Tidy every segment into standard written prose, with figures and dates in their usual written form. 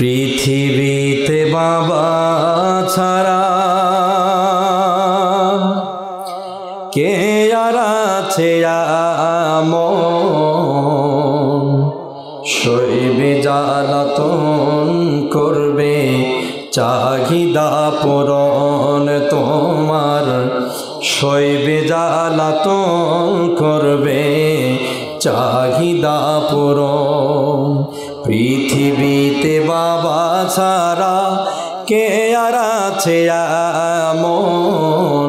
পৃথিবীতে বাবা ছাড়া কে আর আছে আমন, শৈবে জ্বালাতন করবে চাহিদা পূরণ তোমার, শৈবে জ্বালাতন করবে চাহিদা পূরণ। পৃথিবীতে বাবা ছাড়া কে আর আছে এমন,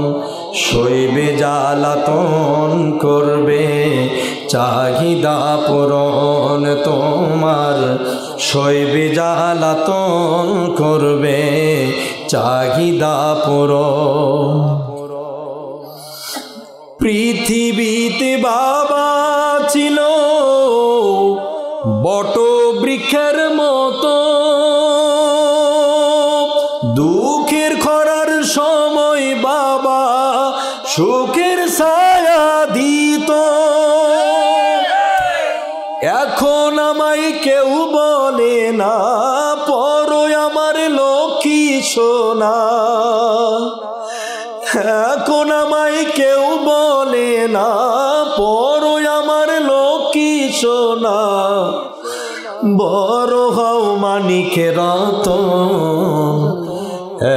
শৈবে জ্বালাতন করবে চাহিদা পূরণ তোমার, শৈবে জ্বালাতন করবে চাহিদা পূরণ। পৃথিবীতে বাবা ছিল বট বৃক্ষের মতো, দুঃখের খরার সময় বাবা সুখের ছায়া দিত। এখন আমায় কেউ বলে না পরো আমার লক্ষ্মী সোনা, এখন আমায় কেউ বলে না পরো আমার লক্ষ্মী সোনা। বড় হও মানিকের রতন,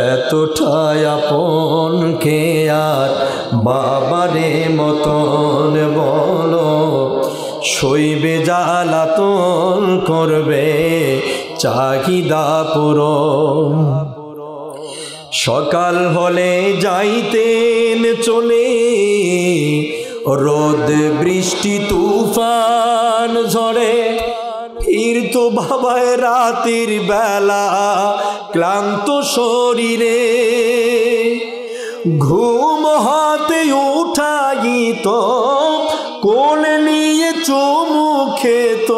এতটাই আপন কে আর বাবারে মতন বলো, শৈবে জ্বালাতন করবে চাহিদা পূরণ। সকাল হলে যাইতেন চলে, রোদ বৃষ্টি তুফান ঝড়ে, ফিরতো বাবায় রাতের বেলা ক্লান্ত শরীরে, ঘুম হাতে উঠাইত কোলে নিয়ে চুমু খেত,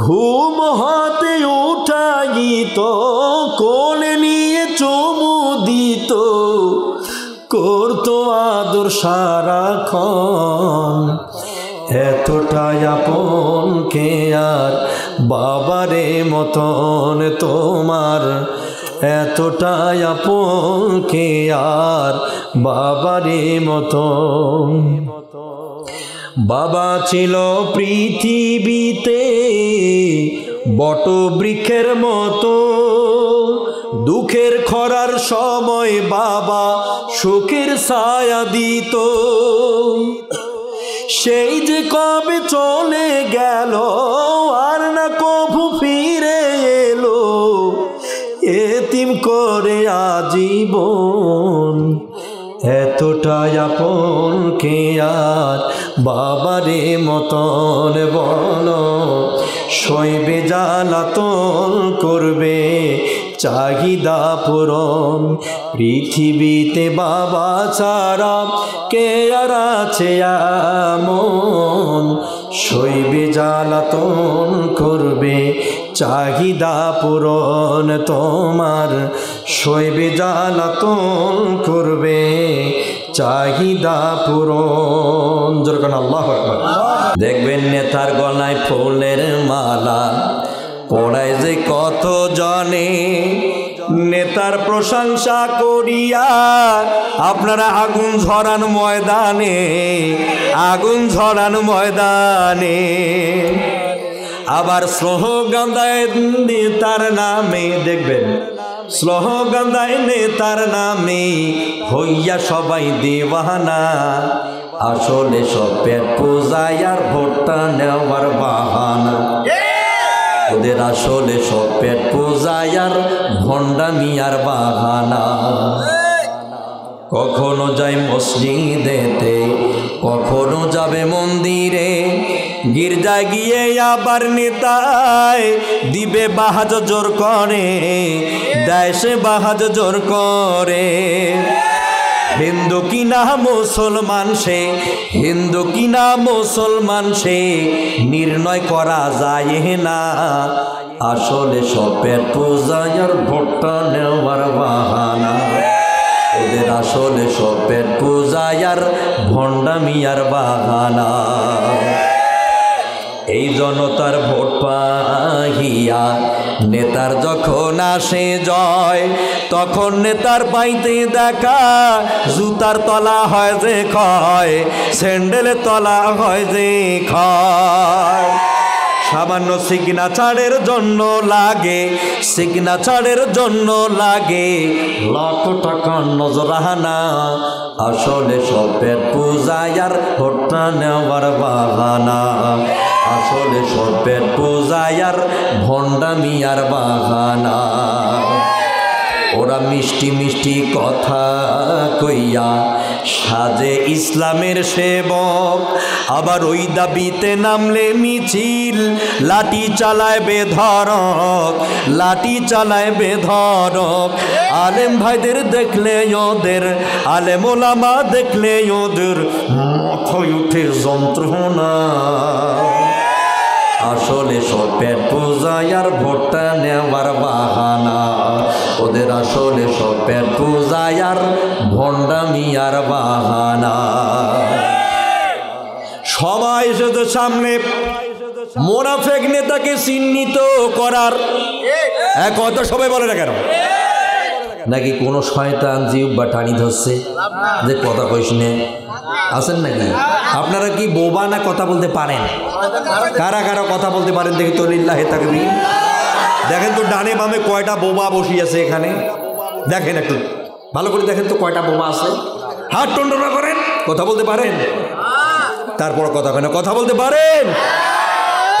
ঘুম হাতে উঠাইত কোলে নিয়ে চুমু দিত, করতো আদর সারাক্ষণ, এতটাই আপন কে আর বাবারে মতন তোমার, এতটাই আপন কে আর বাবারে মতন। বাবা ছিল পৃথিবীতে বট বৃক্ষের মতো, দুঃখের খরার সময় বাবা সুখের ছায়া দিত। সেই যে কবে চলে গেল আর না কভু ফিরে এলো, এতিম করে আজীবন, এতটাই আপন কে আর বাবারে মতন বলো, শৈবে জ্বালাতন করবে চাহিদা পূরণ। পৃথিবীতে বাবা ছাড়া কে আর আছে এমন, শৈবে জ্বালাতন করবে চাহিদা পূরণ তোমার, শৈবে জ্বালাতন করবে চাহিদা পূরণ। যেরকম আল্লাহু আকবার। দেখবেন নেতার গলায় ফুলের মালা পড়ায় যে কত জনে, নেতার প্রশংসা করিয়া আপনারা আগুন ঝরান ময়দানে, আগুন ঝরান ময়দানে। আবার স্লোগান দেয় নেতার নামে, দেখবেন স্লোগান দেয় নেতার নামে, হইয়া সবাই দেওয়ানা, আসলে সব পেট পূজায় আর ভোটটা নেওয়ার বাহানা। ওদের আসলে সব পেট পূজায় আর ভণ্ডামি আর বাহানা। কখনো যায় মসজিদেতে, কখনো যাবে মন্দিরে, গির্জা গিয়ে আবার নেতায় দিবে বাহাজ জোর করে, দেয় সে বাহাজ জোর করে। হিন্দু কিনা মুসলমান সে, হিন্দু কিনা মুসলমান সে নির্ণয় করা যায় না, আসলে সব পেট পূজায় আর ভোটটা নেওয়ার বাহানা। ওদের আসলে সব পেট পূজায় আর ভণ্ডামি আর বাহানা। এই জনতার ভোট পাহিয়া নেতার যখন আসে জয়, তখন নেতার পাইতে দেখা জুতার তলা হয় যে ক্ষয়, স্যান্ডেলের তলা হয় যে ক্ষয়। সামান্য সিগনেচারের জন্য লাগে, সিগনেচারের জন্য লাগে লাখ টাকার নজরানা। আসলে সব পেট পূজায় আর ভোটটা নেওয়ার বাহানা। আসলে সব পেট পূজায় আর ভণ্ডামি আর বাহানা। ওরা মিষ্টি মিষ্টি কথা কইয়া সাজে ইসলামের সেবক, আবার ওই দাবিতে নামলে মিছিল লাঠি চালায় বেধড়ক, লাঠি চালায় বেধড়ক। আলেম ভাইদের দেখলে ওদের, আলেম ওলামা দেখলে ওদের মাথায় উঠে যন্ত্রণা। আসলে সব পেট পূজায় আর ভোটটা নেওয়ার বাহানা। ওদের আসলে সব পেট পূজায় আর ভণ্ডামি আর বাহানা। সবাই এসেছে সামনে মুনাফিক নেতাকে চিহ্নিত করার। কথা সবাই বলে না কেন? নাকি কোনো শয়তান জিহ্বা বা টানি ধরছে যে কথা কইস নে? আছেন নাকি? আপনারা কি বোবা না কথা বলতে পারেন? কারা কারা কথা বলতে পারেন দেখি তো, লিল্লাহি তাকবীর। দেখেন তো ডানে বামে কয়টা বোবা বসি আছে এখানে, দেখেন একটু ভালো করে দেখেন তো কয়টা বোবা আছে। হাত টন্ডনা করেন, কথা বলতে পারেন? তারপর কথা কেন? কথা বলতে পারেন?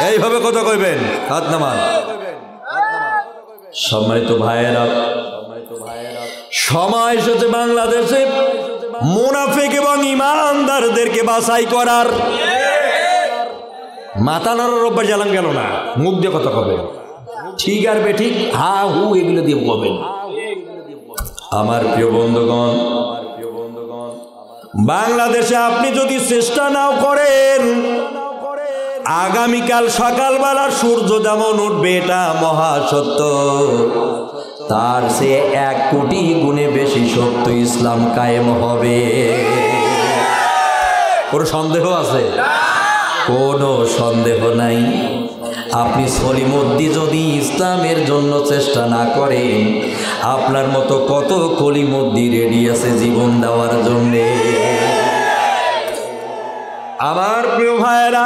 এইভাবে কথা কইবেন, হাত নামান। সম্মানিত ভাইয়েরা, সময় এসেছে বাংলাদেশে মুনাফিক এবং ইমানদারদেরকে বাছাই করার। মাথা নাড়ার অভ্যাস জ্বালান গেল না, মুখ দিয়ে কথা কবেন। ঠিক আর বেঠিক, হা হু এগুলো দিয়ে বলবেন। আমার প্রিয় বন্ধুগণ, বাংলাদেশে আপনি যদি চেষ্টা নাও করেন, আগামীকাল সকালবেলা সূর্য যেমন উঠবে এটা মহাসত্য, তার সে 1 কোটি গুণে বেশি সত্য ইসলাম কায়েম হবে। কোনো সন্দেহ আছে? কোনো সন্দেহ নাই। আপনি সলিমুদ্দি যদি ইসলামের জন্য চেষ্টা না করেন, আপনার মতো কত কলিমুদ্দি রেডি আছে জীবন দেওয়ার জন্যে। আমার প্রিয় ভাইয়েরা,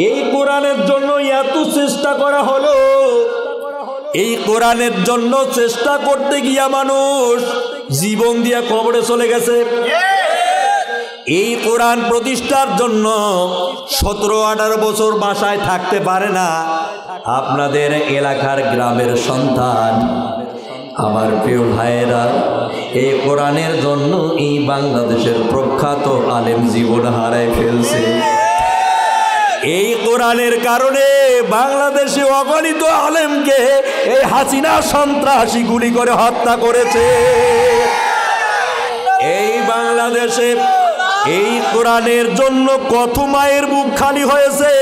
এই কোরআনের জন্য এত চেষ্টা করা হলো। এই কোরআনের জন্য চেষ্টা করতে গিয়া মানুষ জীবন দিয়া কবরে চলে গেছে। এই কোরআন প্রতিষ্ঠার জন্য 17-18 বছর বাসায় থাকতে পারে না আপনাদের এলাকার গ্রামের সন্তান। আমার প্রিয় ভাইয়েরা, এই কোরআনের জন্য এই বাংলাদেশের প্রখ্যাত আলেম জীবন হারায় ফেলছে। এই কোরআনের কারণে বাংলাদেশে অগণিত আলেমকে এই হাসিনা সন্ত্রাসী গুলি করে হত্যা করেছে। এই বাংলাদেশে এই কোরআনের জন্য কত মায়ের বুক খালি হয়েছে।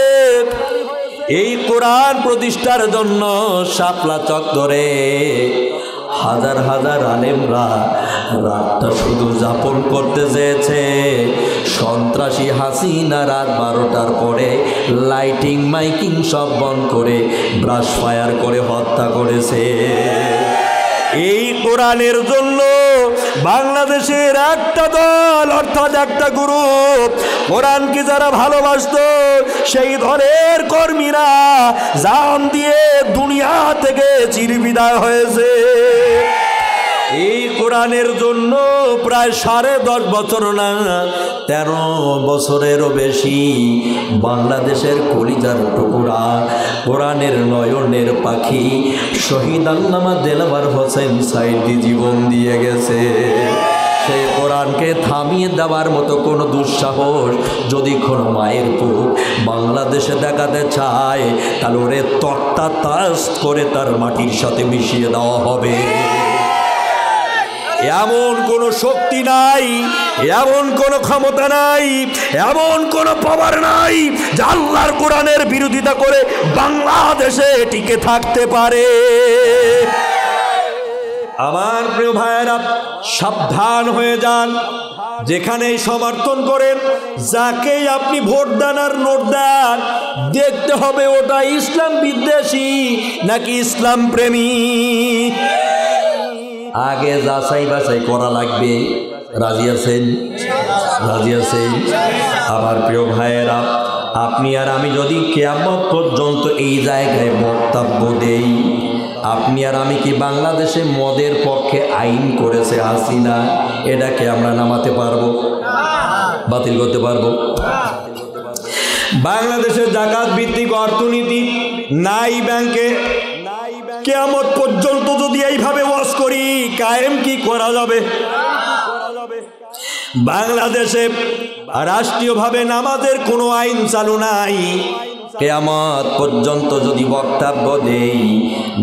এই কোরআন প্রতিষ্ঠার জন্য শাপলা চত্বরে হাজার হাজার আলেমরা রাতটা শুধু যাপন করতে চেয়েছে। সন্ত্রাসী হাসিনা রাত 12টার পরে লাইটিং মাইকিং সব বন্ধ করে ব্রাশ ফায়ার করে হত্যা করেছে। এই কোরআনের জন্য বাংলাদেশের একটা দল অর্থাৎ একটা গ্রুপ কোরআনকে যারা ভালোবাসত সেই দলের কর্মীরা জান দিয়ে দুনিয়া থেকে চিরবিদায় হয়েছে। এই কোরআনের জন্য প্রায় 10.5 বছর না 13 বছরেরও বেশি বাংলাদেশের কলিজার টুকরা কোরআনের নয়নের পাখি শহীদ আল্লামা দেলাওয়ার হোসেন সাইদি জীবন দিয়ে গেছে। সেই কোরআনকে থামিয়ে দেওয়ার মতো কোনো দুঃসাহস যদি কোনো মায়ের বুক বাংলাদেশে দেখাতে চায়, তাহলে ওরে তক্তা তাস করে তার মাটির সাথে মিশিয়ে দেওয়া হবে। এমন কোনো শক্তি নাই, এমন কোনো ক্ষমতা নাই, এমন কোনো পাওয়ার নাই যা আল্লাহর কোরআনের বিরোধিতা করে বাংলাদেশে টিকে থাকতে পারে। আমার প্রিয় ভাইয়েরা, সাবধান হয়ে যান। যেখানেই সমর্থন করেন, যাকেই আপনি ভোট দেন আর নোট দেন, দেখতে হবে ওটা ইসলাম বিদ্বেষী নাকি ইসলাম প্রেমী। আগে যাচাই বাছাই করা লাগবে। রাজি আছেন? রাজি আছেন? আমার প্রিয় ভাইয়েরা, আপনি আর আমি যদি কিয়ামত পর্যন্ত এই জায়গায় বক্তব্য দেই, আপনি আর আমি কি বাংলাদেশে মদের পক্ষে আইন করেছে হাসিনা, এটাকে আমরা নামাতে পারবো? বাতিল করতে পারবো? বাংলাদেশের জাকাত ভিত্তিক অর্থনীতি নাই ব্যাংকে, কিয়ামত পর্যন্ত যদি এইভাবে ওয়াজ করি, কায়েম কি করা যাবে? বাংলাদেশে রাষ্ট্রীয়ভাবে নামাজের কোনো আইন চালু নাই, কিয়ামত পর্যন্ত যদি বক্তব্য দেই,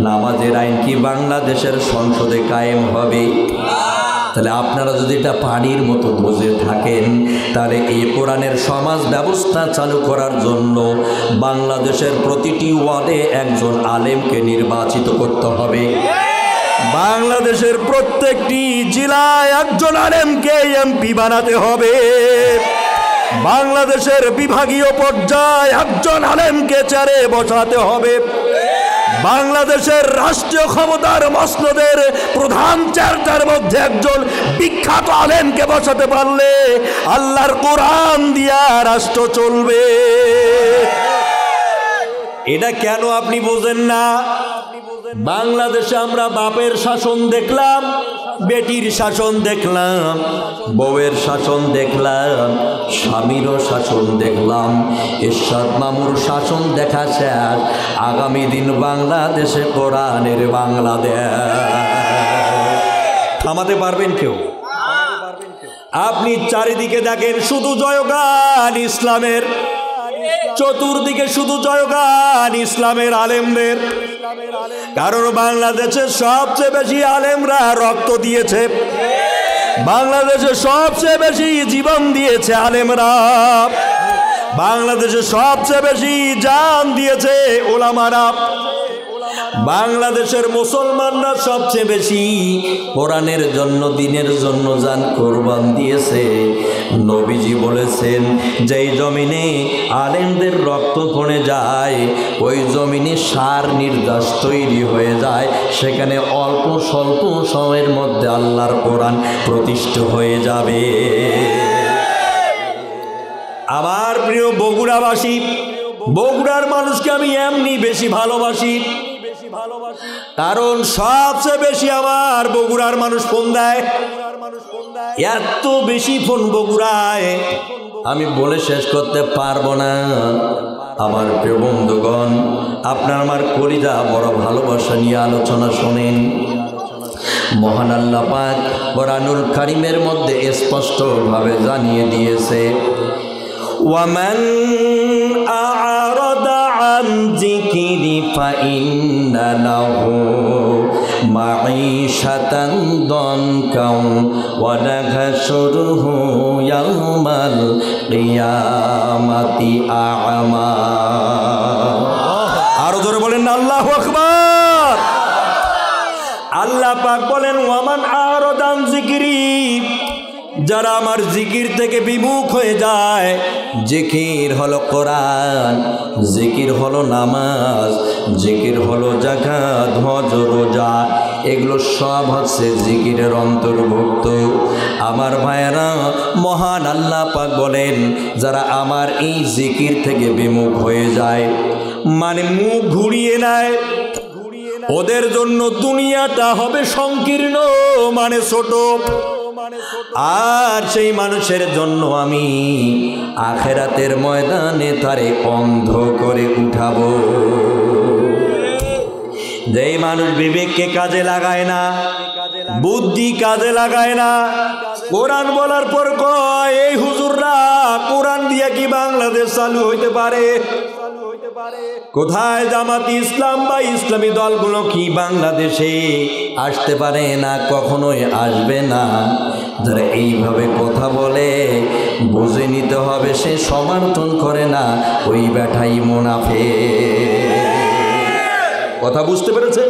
নামাজের আইন কি বাংলাদেশের সংসদে কায়েম হবে? তাহলে আপনারা যদি এটা পানির মতো বুঝে থাকেন, তাহলে এই কোরআনের সমাজ ব্যবস্থা চালু করার জন্য বাংলাদেশের প্রতিটি ওয়ার্ডে একজন আলেমকে নির্বাচিত করতে হবে। বাংলাদেশের প্রত্যেকটি জেলায় একজন আলেমকে এমপি বানাতে হবে। বাংলাদেশের বিভাগীয় পর্যায়ে একজন আলেমকে চেয়ারে বসাতে হবে। বাংলাদেশের রাষ্ট্রীয় ক্ষমতার মসনদের প্রধান চেয়ারটার মধ্যে একজন বিখ্যাত আলেমকে বসাতে পারলে আল্লাহর কোরআন দিয়া রাষ্ট্র চলবে। এটা কেন আপনি বোঝেন না? বাংলাদেশে আমরা বাপের শাসন দেখলাম, বেটির শাসন দেখলাম, বউয়ের শাসন দেখলাম, স্বামীরও শাসন দেখলাম, এরশাদ মামুর শাসন দেখা শেষ। আগামী দিন বাংলাদেশে কোরআনের বাংলাদেশ। থামাতে পারবেন কেউ? আপনি চারিদিকে দেখেন শুধু জয়গান ইসলামের, চতুর্দিকে শুধু জয়গান ইসলামের আলেমদের। কারণ বাংলাদেশে সবচেয়ে বেশি আলেমরা রক্ত দিয়েছে, বাংলাদেশে সবচেয়ে বেশি জীবন দিয়েছে আলেমরা, বাংলাদেশে সবচেয়ে বেশি জান দিয়েছে ওলামারা। বাংলাদেশের মুসলমানরা সবচেয়ে বেশি কোরআনের জন্য, দিনের জন্য জান কোরবান দিয়েছে। নবীজি বলেছেন, যেই জমিনে আলেমদের রক্ত পড়ে যায়, ওই জমিনে সার নির্যাস তৈরি হয়ে যায়, সেখানে অল্প স্বল্প সময়ের মধ্যে আল্লাহর কোরআন প্রতিষ্ঠা হয়ে যাবে। আমার প্রিয় বগুড়াবাসী, বগুড়ার মানুষকে আমি এমনি বেশি ভালোবাসি, কারণ সবচেয়ে বেশি আমার বগুড়ার মানুষ ফোন দেয়। এত বেশি ফোন বগুড়ায় আমি বলে শেষ করতে পারবো না। আমার প্রিয় বন্ধুগণ, আপনার আমার কলিজা বড় ভালোবাসা নিয়ে আলোচনা শোনেন। মহান আল্লাহ পাক কোরআনুল কারীমের মধ্যে স্পষ্টভাবে জানিয়ে দিয়েছে, ওয়ামান আ'রাদা আন যিকরি ফাইন্না লাহু মাঈশাতান দানকাও ওয়া নাহশুরুহু ইয়াওমাল কিয়ামাতি আ'মা। আরো জোরে বলেন না আল্লাহু আকবার। আল্লাহ পাক বলেন, ওয়ামান আ'রাদা আন যিকরি, যারা আমার জিকির থেকে বিমুখ হয়ে যায়। জিকির হলো কোরআন, জিকির হলো নামাজ, জিকির হলো যাকাত, হজ, রোজা, এগুলো সব হচ্ছে জিকিরের অন্তর্ভুক্ত। আমার ভাইয়েরা, মহান আল্লাহ পাক বলেন, যারা আমার এই জিকির থেকে বিমুখ হয়ে যায়, মানে মুখ ঘুরিয়ে নেয়, ওদের জন্য দুনিয়াটা হবে সংকীর্ণ, মানে ছোট। আর সেই মানুষের জন্য আমি আখেরাতের ময়দানে তারে অন্ধ করে উঠাবো। যেই মানুষ বিবেককে কাজে লাগায় না, বুদ্ধি কাজে লাগায় না, কোরআন বলার পর কয়, এই হুজুররা কোরআন দিয়ে কি বাংলাদেশ চালু হইতে পারে? কোথায় জামাতি ইসলাম বা ইসলামী দলগুলো কি বাংলাদেশে আসতে পারে না? কখনোই আসবে না। যারা এইভাবে কথা বলে, বুঝে নিতে হবে সে সমর্থন করে না, ওই ব্যাটাই মুনাফিক। কথা বুঝতে পেরেছে?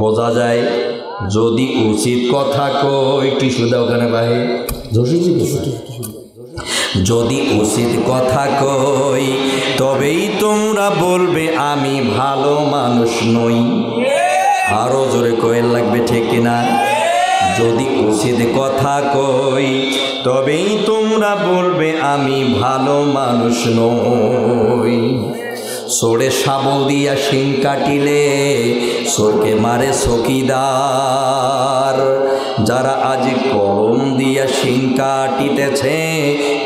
বোঝা যায়। যদি উচিত কথা কই টিস্যু দাও ওখানে বাহে যদি উচিত কথা কই তবেই তোমরা বলবে আমি ভালো মানুষ নই। আরো জোরে কয়েল লাগবে ঠিক কিনা? যদি উচিত কথা কই তবেই তোমরা বলবে আমি ভালো মানুষ নই। সোরে শাবল দিয়া শিং কাটিলে সোরকে মারে চকিদার। যারা আজ কলম দিয়া শিং কাটিতেছে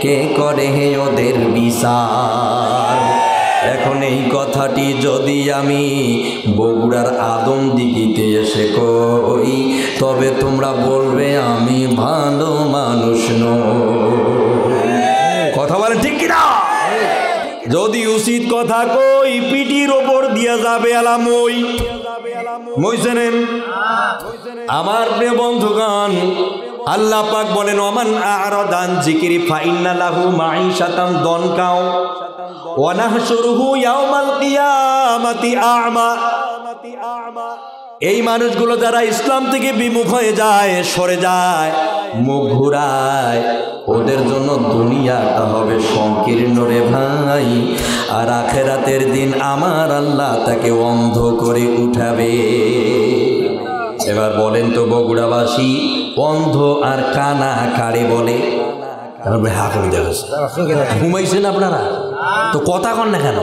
কে করে হে ওদের বিচার। এখন এই কথাটি যদি আমি বগুড়ার আদমদিঘিতে এসে কই তবে তোমরা বলবে আমি ভালো মানুষ নই। কথা বলেন ঠিক কিনা? যদি উচিত কথা কই পিটির ওপর দিয়া যাবে আলামই মইছেন। আমার প্রিয় বন্ধুগণ, আল্লাহ পাক বলেন ওমান আরাদান যিকরি ফাইন্না লাহু মাঈশাতান দনকা ওয়া নাহশুরুহু ইয়াওমাল কিয়ামাতি আ'মা। এই মানুষগুলো যারা ইসলাম থেকে বিমুখ হয়ে যায়, সরে যায়, মুখ ঘুরায়, ওদের জন্য দুনিয়াটা হবে সংকীর্ণ রে ভাই। আর আখিরাতের দিন আমার আল্লাহ তাকে অন্ধ করে উঠাবে। এবার বলেন তো বগুড়াবাসী অন্ধ আর কানা কারে বলে? হা করে দেখেছে ঘুমাইছেন আপনারা তো কথা কন না কেন?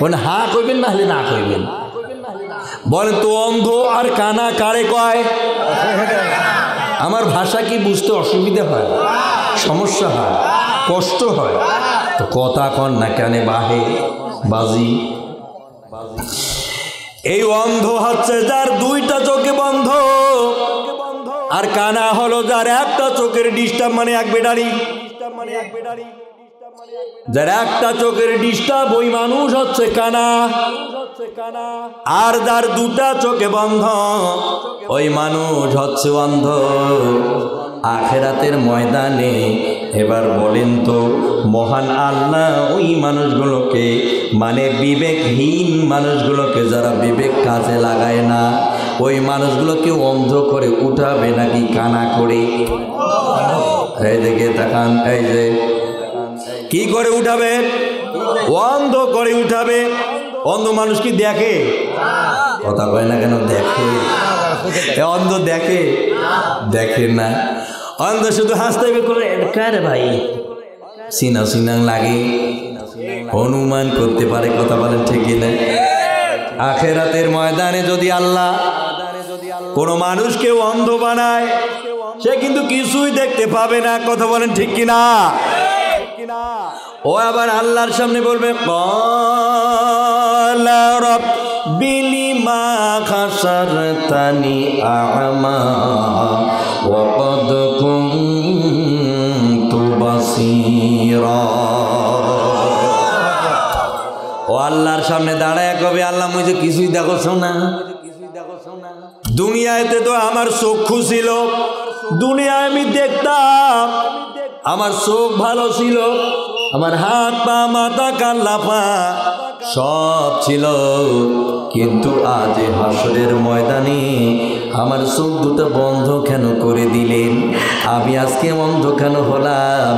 বলেন হা কইবেন না হলে না কইবেন। বলেন তো অন্ধ আর কানা কারে কয়? আমার ভাষা কি বুঝতে অসুবিধা হয়, সমস্যা হয়, কষ্ট হয়? তো কথা কন না কেন বাহে বাজি? এই অন্ধ হচ্ছে যার দুইটা চোখে বন্ধ, আর কানা হলো যার একটা চোখের ডিস্টার্ব মানে এক বেটারি। যার একটা চোখের ডিস্টার্ব ওই মানুষ হচ্ছে কানা। আর যার দুটা চোখে বন্ধ ওই মানুষ হচ্ছে অন্ধ। আখিরাতের ময়দানে এবার বলেন তো মহান আল্লাহ ওই মানুষগুলোকে মানে বিবেকহীন মানুষগুলোকে যারা বিবেক কাজে লাগায় না ওই মানুষগুলোকে অন্ধ করে উঠাবে নাকি কানা করে? এই দিকে তাকান, এই যে কি করে উঠাবে? অন্ধ করে উঠাবে। অন্ধ মানুষ কি দেখে? কথা কয় না কেন? দেখে। অন্ধ দেখে? দেখে না। অন্ধ শুধু হাসতে করে কারে ভাই সিনা সিনা লাগে, অনুমান করতে পারে। কথা বলেন ঠিক কিনা? আখিরাতের ময়দানে যদি আল্লাহ কোনো মানুষকে অন্ধ বানায় সে কিন্তু কিছুই দেখতে পাবে না। কথা বলেন ঠিক কিনা? ও আবার আল্লাহর সামনে বলবে ক্বালা রাব্বি লিমা হাশারতানি আ'মা ওয়া ক্বাদ কুনতু বাসীরা। ও আল্লাহর সামনে দাঁড়ায় কবে আল্লাহ মুঝে কিছুই দেখছো না? দুনিয়াতে তো আমার চক্ষু ছিল, দুনিয়ায় আমি দেখতাম, আমার চোখ ভালো ছিল, আমার হাত পা মাথা কান লাফা সব ছিল, কিন্তু আজ হাসরের ময়দানে আমার চোখ দুটো বন্ধ কেন করে দিলেন? আমি আজকে অন্ধ কেন হলাম?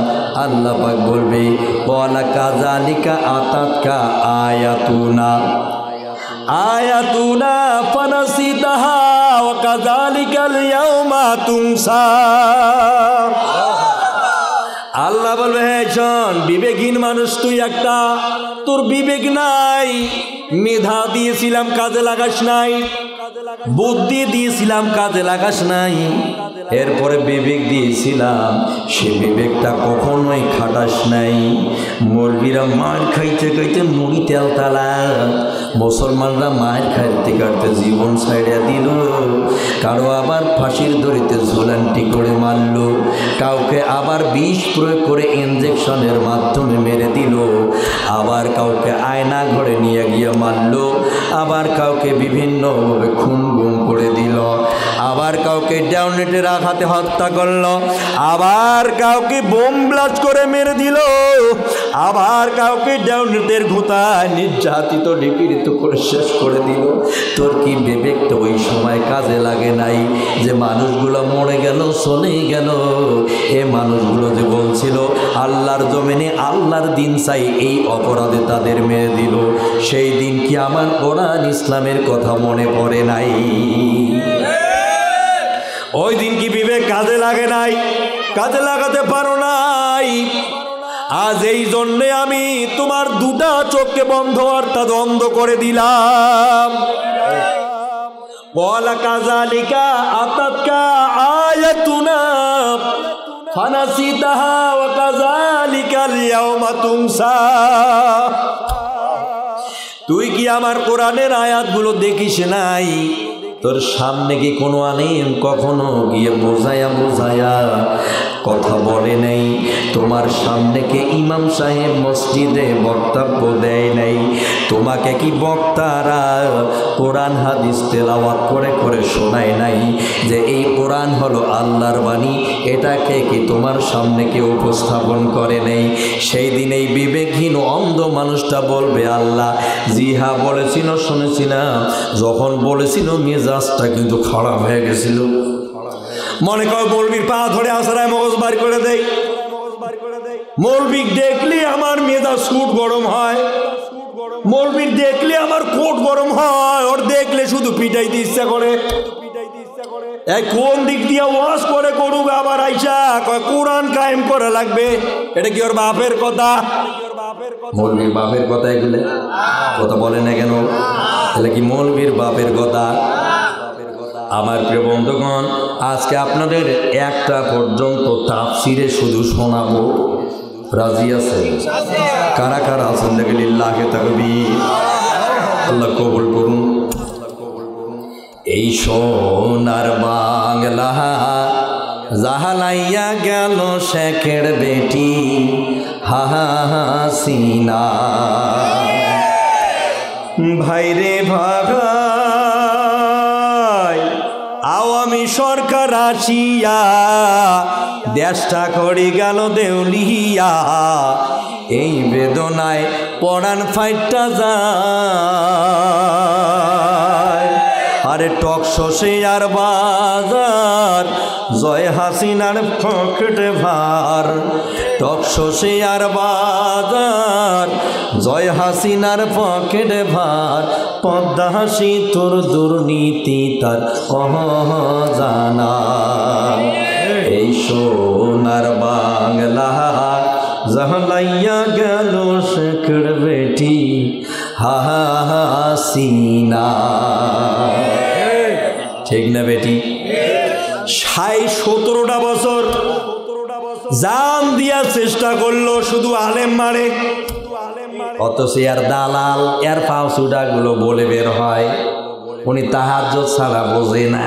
আল্লাহ পাক বলবে ওয়ালা কাযালিকা আতাতকা আয়াতুনা আয়াতুনা ফানাসিতাহা ওয়া কাযালিকাল ইয়াউমা তুনসা। আল্লাহ বলবে হ্যাঁ শোন, বিবেকহীন মানুষ তুই একটা, তোর বিবেক নাই, মেধা দিয়েছিলাম কাজে লাগাস নাই, বুদ্ধি দিয়েছিলাম কাজে লাগাস নাই, এরপরে বিবেক দিয়েছিলাম সে বিবেকটা কখনোই খাটাস নাই। মৌলবীরা মার খাইতে খাইতে মুড়ি তেল তালা, মুসলমানরা মায়ের খাইতে কাটতে জীবন ছাইড়া দিল, কারো আবার ফাঁসির দড়িতে ঝোলান্টি করে মারল, কাউকে আবার বিষ প্রয়োগ করে ইঞ্জেকশনের মাধ্যমে মেরে দিল, আবার কাউকে আয়না ঘরে নিয়ে গিয়ে মারল, আবার কাউকে বিভিন্নভাবে খুন গুম করে দিল, আবার কাউকে ডাউনেটের আঘাতে হত্যা করল, আবার কাউকে বোম ব্লাস্ট করে মেরে দিল, আবার কাউকে ডাউনেটের ঘুতায় নির্যাতিত নিপীড়িত করে শেষ করে দিল। তোর কি বিবেক তো ওই সময় কাজে লাগে নাই? যে মানুষগুলো মরে গেল, চলে গেল, এ মানুষগুলো যে বলছিল আল্লাহর জমিনে আল্লাহর দিন চাই, এই অপরাধে তাদের মেরে দিল, সেই দিন কি আমার কোরআন ইসলামের কথা মনে পড়ে নাই? ওই দিন কি বিবেক কাজে লাগে নাই? কাজে লাগাতে পারো নাই। আজ এই জন্যে আমি তোমার দুটা চোখকে বন্ধ অর্থাৎ অন্ধ করে দিলাম। ওয়ালা কাযালিকা আতাতকা আয়াতুনা ফানাসিতাহা ওয়া কাযালিকাল ইয়াওমা তুনসা। তুই কি আমার কোরআনের আয়াতগুলো দেখিস নাই? তোর সামনে কি কোনো আলেম কখনো গিয়ে বোঝায়া বোঝায়া কথা বলে নাই? তোমার সামনে কি ইমাম সাহেব মসজিদে বক্তব্য দেয় নাই? তোমাকে কি বক্তারা কোরআন হাদিস তেলাওয়াত করে করে শোনায় নাই যে এই কোরআন হলো আল্লাহর বাণী? এটাকে কি তোমার সামনে কেউ উপস্থাপন করে নেই? সেই দিন এই বিবেকহীন অন্ধ মানুষটা বলবে, আল্লাহ জি হ্যাঁ বলেছিল, শুনেছিলাম, যখন বলেছিল মেজাজটা কিন্তু খারাপ হয়ে গেছিল। মনে কর মৌলবীর পা ধরে আসারায় মগজ বার করে দেয়, মৌলবী দেখলে আমার মেজাজ সুট গরম হয়, মৌলবীর দেখলে আমার কোট গরম হয়, ওর দেখলে শুধু পিটাইতে ইচ্ছা করে। কোন দিক দিয়ে ওয়াজ করে করুক, আবার আইসা কোরআন কায়েম করা লাগবে। এটা কি ওর বাপের কথা? মৌলবীর বাপের কথা এগুলো কথা বলে না কেন? তাহলে কি মৌলবীর বাপের কথা? আমার প্রিয় বন্ধুগণ, আজকে আপনাদের একটা পর্যন্ত তাফসিরে শুধু শোনাবো। রাজি আছে? কারা কারা আছেন দেখে লিল্লাহে তাকবীর। আল্লাহ কবুল করুন। এই সোনার বাংলা জাহালাইয়া গেল শেখের বেটি হাসিনা, ভাইরে ভাগাই আওয়ামী সরকার আসিয়া দেশটা করে গেল দেউলিয়া। এই বেদনায় পরাণ ফাইটটা যায়। আরে টকশো শেয়ার বাজার জয় হাসিনার পকেটে ভার, টকশো শেয়ার বাজার জয় হাসিনার পকেটে ভার, পদ্মা হাসি তোর দুর্নীতি তার অজানা। এই সোনার বাংলা জাহালাইয়া গেল শেখের বেটি হাসিনা। ঠিক না বেটি? 17টা বছর জান দিয়া চেষ্টা করলো, শুধু আলেম মারে, অথচ এর দালাল এর পাউসুডা গুলো বলে বের হয় উনি তাহাজ্জুদ ছাড়া বোঝে না।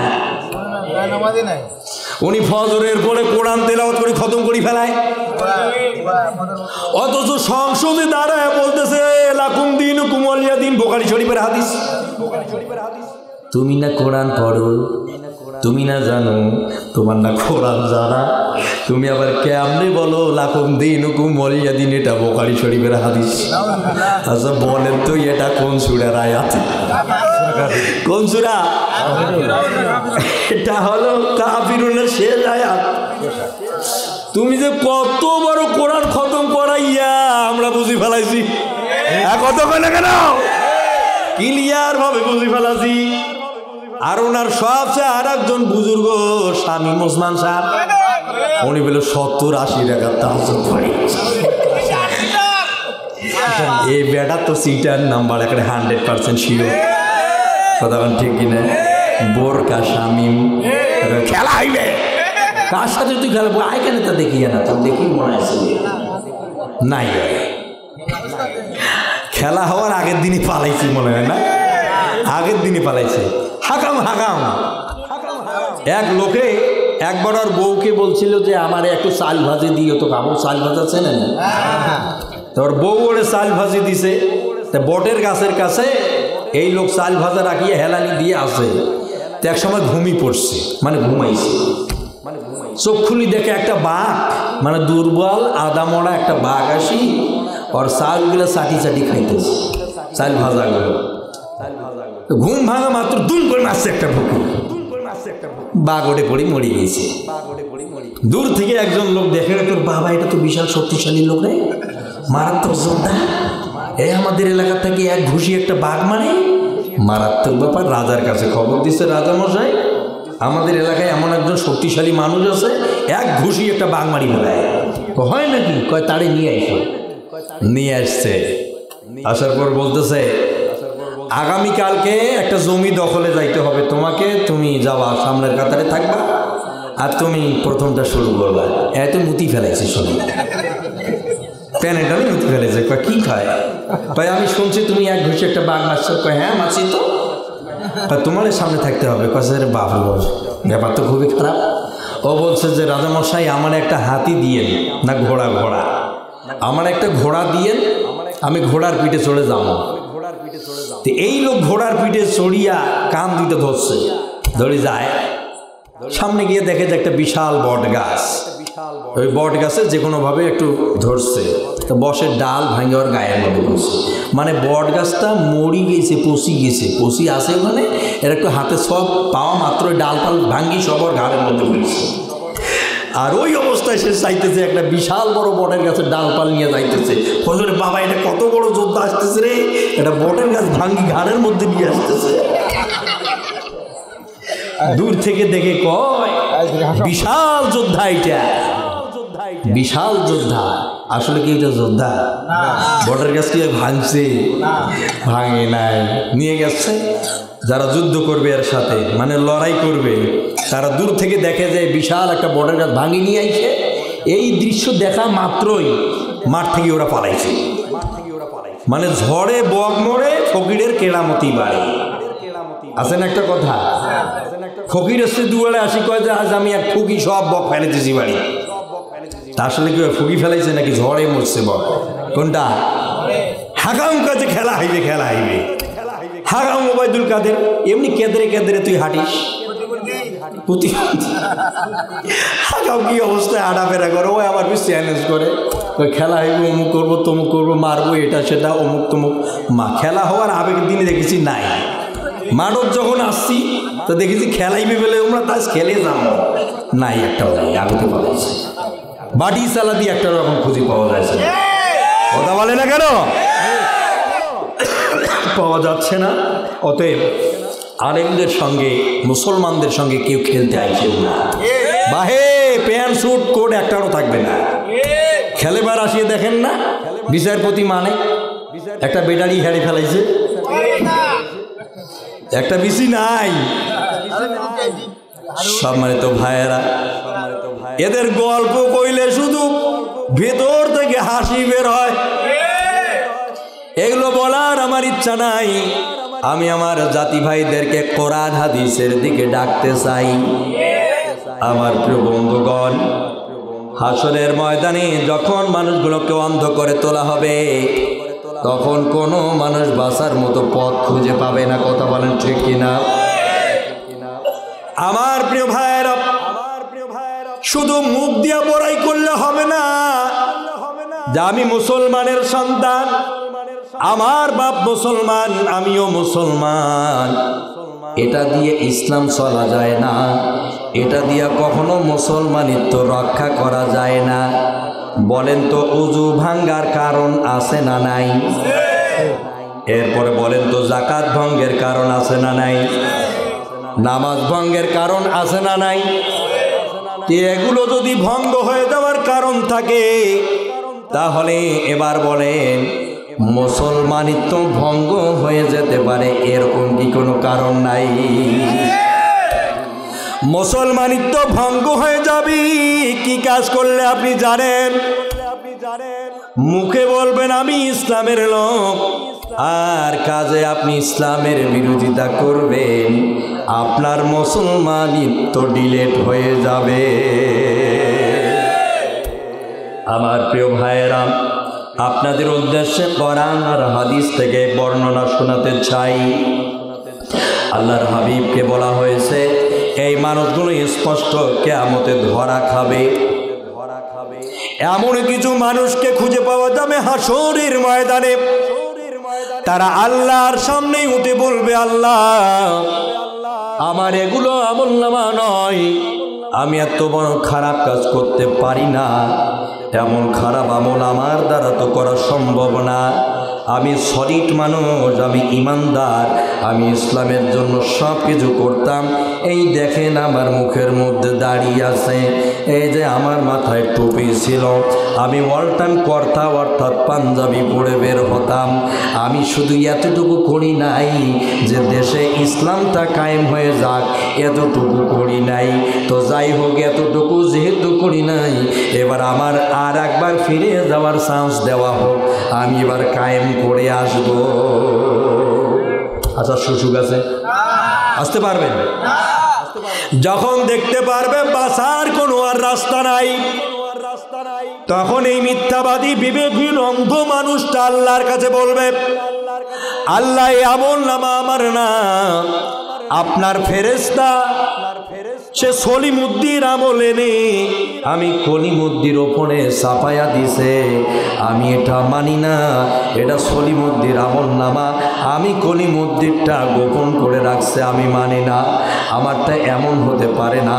উনি ফজরের পরে কোরআন তেলাওয়াত করে খতম করে ফেলায়, অথচ সংসদে দাঁড়ায় বলতেছে লাকুম দীনুকুম ওয়ালিয়া দীন, বুখারী শরীফের হাদিস। তুমি না কোরআন পড়ো, তুমি না জানো, তোমার না কোরআন জানা, তুমি আবার কেমনে বলো লাকুম দীনুকুম ওয়ালিয়া দীন? এটা বুখারী শরীফের হাদিস। আচ্ছা বলেন তো এটা কোন সূরার আয়াত? কোন সূরা? এটা হলো কাফিরুনের শেষ আয়াত। তুমি যে কত বড় কোরআন খতম করাইয়া আমরা বুঝি ফেলাইছি, কত কেন কেন ক্লিয়ার ভাবে বুঝি ফেলাছি। আর ওনার সবচেয়ে আর একজন বুজুর্গ শামীম ওসমান সাহেব, উনি বলে 70-80 টাকা তাহাজ্জুদ পড়ে। এই বেটা তো সিটার নাম্বার একটা 100% শিওর। কথা ঠিক কিনা? বোরকা শামীম খেলা হইবে, কার সাথে তুই খেলবো? আই কেন তা দেখি না, তোর দেখি মনে আছে নাই। খেলা হওয়ার আগের দিনই পালাইছি মনে হয় না? আগের দিনই পালাইছে। হাকাম হাকাম এক লোকে একবার ওর বউকে বলছিল যে আমার একটু চাল ভাজি দিও, তো কাপড় চাল ভাজা চেনে না, তোর বউ ওরে চাল ভাজি দিছে। বটের গাছের কাছে এই লোক চাল ভাজা রাখিয়ে হেলানি দিয়ে আসে। তো এক সময় ঘুমি পড়ছে, মানে ঘুমাইছে, চোখ খুলি দেখে একটা বাঘ, মানে দুর্বল আদামরা একটা বাঘ আসি ওর চালগুলো চাটি চাটি খাইতেছে, চাল ভাজাগুলো। ঘুম ভাঙা মাত্র দুম করে মারছে একটা ঢুকি, বাঘ ওঠে পড়ে মরে গেছে। দূর থেকে একজন লোক দেখে তোর বাবা এটা তো বিশাল শক্তিশালী লোক রে, মারাত্মক যোদ্ধা, এই আমাদের এলাকা থেকে এক ঘুষি একটা বাঘ মারে, মারাত্মক ব্যাপার। রাজার কাছে খবর দিচ্ছে, রাজা মশাই আমাদের এলাকায় এমন একজন শক্তিশালী মানুষ আছে, এক ঘুষি একটা বাঘ মারি ফেলায়। হয় নাকি? কয় তাড়ে নিয়ে আসো। নিয়ে আসছে, আসার পর বলতেছে আগামীকালকে একটা জমি দখলে যাইতে হবে তোমাকে, তুমি যাওয়া সামনের কাতারে থাকবা আর তুমি প্রথমটা শুরু করবা। এত মুতি ফেলাইছে, শুনে প্যানেটাও মুতি ফেলেছে। কয় কি খায়? কয় আমি শুনছি তুমি এক ঘুষি একটা বাঘ মারছো। কয় হ্যাঁ মারছি তো। তোমার সামনে থাকতে হবে। কয় বাবু ব্যাপার তো খুবই খারাপ। ও বলছে যে রাজামশাই আমার একটা হাতি দিয়েন না ঘোড়া, ঘোড়া আমার একটা ঘোড়া দিয়েন, আমি ঘোড়ার পিঠে চড়ে যাবো। এই লোক ঘোড়ার পিঠে চড়িয়া কান দুটো ধরছে, ধরে যায় সামনে গিয়ে দেখে যে একটা বিশাল বট গাছ, ওই বট গাছে যে কোনোভাবে একটু ধরছে, তো বসের ডাল ভাঙে ওর গায়ের মধ্যে পড়ছে। মানে বট গাছটা মরি গেছে, পচি গেছে, পচি আছে ওখানে, এর একটু হাতে সব পাওয়া মাত্র ডাল পাল ভাঙ্গি সব ওর ঘাড়ের মধ্যে পড়ছে। আর ওই অবস্থায় সে চাইতেছে একটা বিশাল বড় বটের গাছের ডালপাল নিয়ে যাইতেছে। ফজরে বাবা এটা কত বড় যোদ্ধা আসতেছে রে, এটা বটের গাছ ভাঙ্গি ঘাড়ের মধ্যে নিয়ে আসতেছে। দূর থেকে দেখে কয় বিশাল যোদ্ধা, এটা বিশাল যোদ্ধা। আসলে কি এটা যোদ্ধা? বটের গাছ কি ভাঙছে? ভাঙে নাই, নিয়ে গেছে। যারা যুদ্ধ করবে এর সাথে, মানে লড়াই করবে, তারা দূর থেকে দেখে যে বিশাল একটা বটের গাছ ভাঙি নিয়ে আইছে। এই দৃশ্য দেখা মাত্রই মাঠ থেকে ওরা পালাইছে। মানে ঝড়ে বক মরে ফকিরের কেরামতি বাড়ে। আছেন একটা কথা, ফকির এসে দুয়ারে আসি কয় যে আজ আমি এক ফুকি সব বক ফেলেতেছি বাড়ি। তা আসলে কি ফুকি ফেলাইছে নাকি ঝড়ে মরছে বক? কোনটা? হাকাম কাজে খেলা হইবে, খেলা হইবে। হাকাম ওবায়দুল কাদের এমনি কেদরে কেদরে তুই হাঁটিস। হাকাম কি অবস্থায় হাঁটাফেরা করে, ওই আমার বেশি চ্যালেঞ্জ করে, ওই খেলা হইবে, অমুক করবো তমুক করবো, মারবো এটা সেটা অমুক তমুক। খেলা হওয়ার আবেগের দিনে দেখেছি নাই। মাঠত যখন আসছি তো দেখেছি খেলাইবে বলে আমরা তাজ খেলে যাবো নাই, একটা আগতে পাওয়াছে বাটি চালা দিয়ে একটা রকম খুঁজে পাওয়া যাচ্ছে। কথা বলে না কেন? পাওয়া যাচ্ছে না। অতএব আলেমদের সঙ্গে মুসলমানদের সঙ্গে কেউ খেলতে আইছে না। বাহে প্যান্ট স্যুট কোট একটাও থাকবে না। খেলেবার আসিয়ে দেখেন না বিচারপতি মানে একটা বেটারি হারিয়ে ফেলাইছে, একটা বিসি নাই। সম্মানিত ভাইয়েরা, এদের গল্প কইলে শুধু ভেতর থেকে হাসি বের হয়। এগুলো বলার আমার ইচ্ছা নাই। আমি আমার জাতি ভাইদেরকে কোরআন হাদিসের দিকে ডাকতে চাই। আমার প্রিয় বন্ধুগণ, হাসরের ময়দানে যখন মানুষগুলোকে অন্ধ করে তোলা হবে, তখন কোনো মানুষ বাঁচার মতো পথ খুঁজে পাবে না। কথা বলেন ঠিক কিনা? আমার প্রিয় ভাইয়েরা, শুধু মুখ দিয়ে বড়াই করলে হবে না যে আমি মুসলমানের সন্তান, আমার বাপ মুসলমান, আমিও মুসলমান। এটা দিয়ে ইসলাম চলা যায় না, এটা দিয়ে কখনো মুসলমানিত্ব রক্ষা করা যায় না। বলেন তো ওযু ভাঙ্গার কারণ আছে না নাই? এরপরে বলেন তো যাকাত ভঙ্গের কারণ আছে না নাই? নামাজ ভঙ্গের কারণ আছে না নাই? এগুলো যদি ভঙ্গ হয়ে যাওয়ার কারণ থাকে, তাহলে এবার বলেন মুসলমানিত্ব ভঙ্গ হয়ে যেতে পারে এরকম কি কোনো কারণ নাই? মুসলমানিত্ব ভঙ্গ হয়ে যাবে কি কাজ করলে আপনি জানেন? মুখে বলবেন আমি ইসলামের লোক, আর কাজে আপনি ইসলামের বিরোধিতা করবেন, আপনার মুসলমানিত্ব ডিলেট হয়ে যাবে। আমার প্রিয় ভাইয়েরা, আপনাদের উদ্দেশ্যে কোরআন আর হাদিস থেকে বর্ণনা শোনাতে চাই। আল্লাহর হাবিবকে বলা হয়েছে এই মানুষগুলো স্পষ্ট কিয়ামতে ধরা খাবে। এমন কিছু মানুষকে খুঁজে পাওয়া যাবে হাসরের ময়দানে, তারা আল্লাহর সামনে উঠে বলবে আল্লাহ আমার এগুলো আমলনামা নয়। আমি এত বড় খারাপ কাজ করতে পারি না, এমন খারাপ আমল আমার দ্বারা তো করা সম্ভব না। আমি সলিড মানুষ, আমি ইমানদার, আমি ইসলামের জন্য সব কিছু করতাম। এই দেখেন আমার মুখের মধ্যে দাঁড়িয়ে আছে, এই যে আমার মাথায় টুপি ছিল, আমি অল টাইম কর্তা অর্থাৎ পাঞ্জাবি পরে বের হতাম। আমি শুধু এতটুকু করি নাই যে দেশে ইসলামটা কায়েম হয়ে যাক, এতটুকু করি নাই। তো যাই হোক, এতটুকু যেহেতু করি নাই, এবার আমার আর একবার ফিরে যাওয়ার চান্স দেওয়া হোক, আমি এবার কায়েম করে আসব। আচ্ছা, সুযোগ আছে? আসতে পারবেন? যখন দেখতে পারবে বাঁচার কোনো আর রাস্তা নাই, তখন এই মিথ্যাবাদী বিবেকহীন অন্ধ মানুষটা আল্লাহর কাছে বলবে, আল্লাহ আমলনামা আমার না, আপনার ফেরেশতা সে সলিমুদ্দির আমল এনে আমি কলিমুদ্দির ওপরে চাপায়া দিছে। আমি এটা মানি না, এটা সলিমুদ্দির আমলনামা, আমি কলিমুদ্দিরটা গোপন করে রাখছে, আমি মানি না। আমারটা এমন হতে পারে না।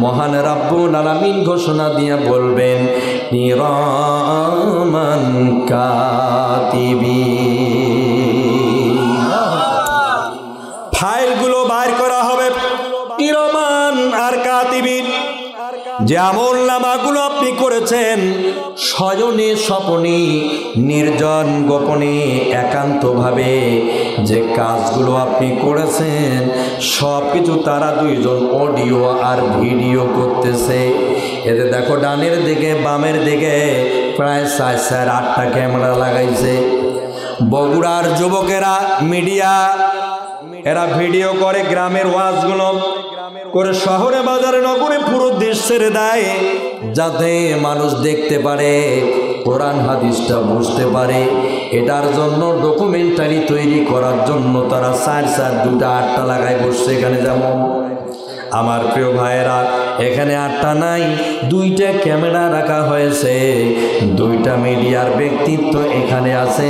মহান রাব্বুল আলামিন ঘোষণা দিয়ে বলবেন, কিরামান কাতিবিন, ফাইলগুলো বাইর করা হবে। কিরামান আর কাতিবিন, যে আমলনামাগুলো আপনি করেছেন শয়নে স্বপনে নির্জন গোপনে একান্তভাবে, যে কাজগুলো আপনি করেছেন সব কিছু তারা দুইজন অডিও আর ভিডিও করতেছে। এতে দেখো ডানের দিকে বামের দিকে প্রায় 4-8টা ক্যামেরা লাগাইছে। বগুড়ার যুবকেরা মিডিয়া, এরা ভিডিও করে গ্রামের ওয়াজগুলো করে শহরে বাজারে নগরে পুরো দেশ ছেড়ে দেয়, যাতে মানুষ দেখতে পারে, কোরআন হাদিসটা বুঝতে পারে। এটার জন্য ডকুমেন্টারি তৈরি করার জন্য তারা 4-2-8টা লাগায় বসছে। এখানে যেমন আমার প্রিয় ভাইয়েরা, এখানে 8টা নাই, 2টা ক্যামেরা রাখা হয়েছে, 2টা মিডিয়ার ব্যক্তিত্ব এখানে আছে।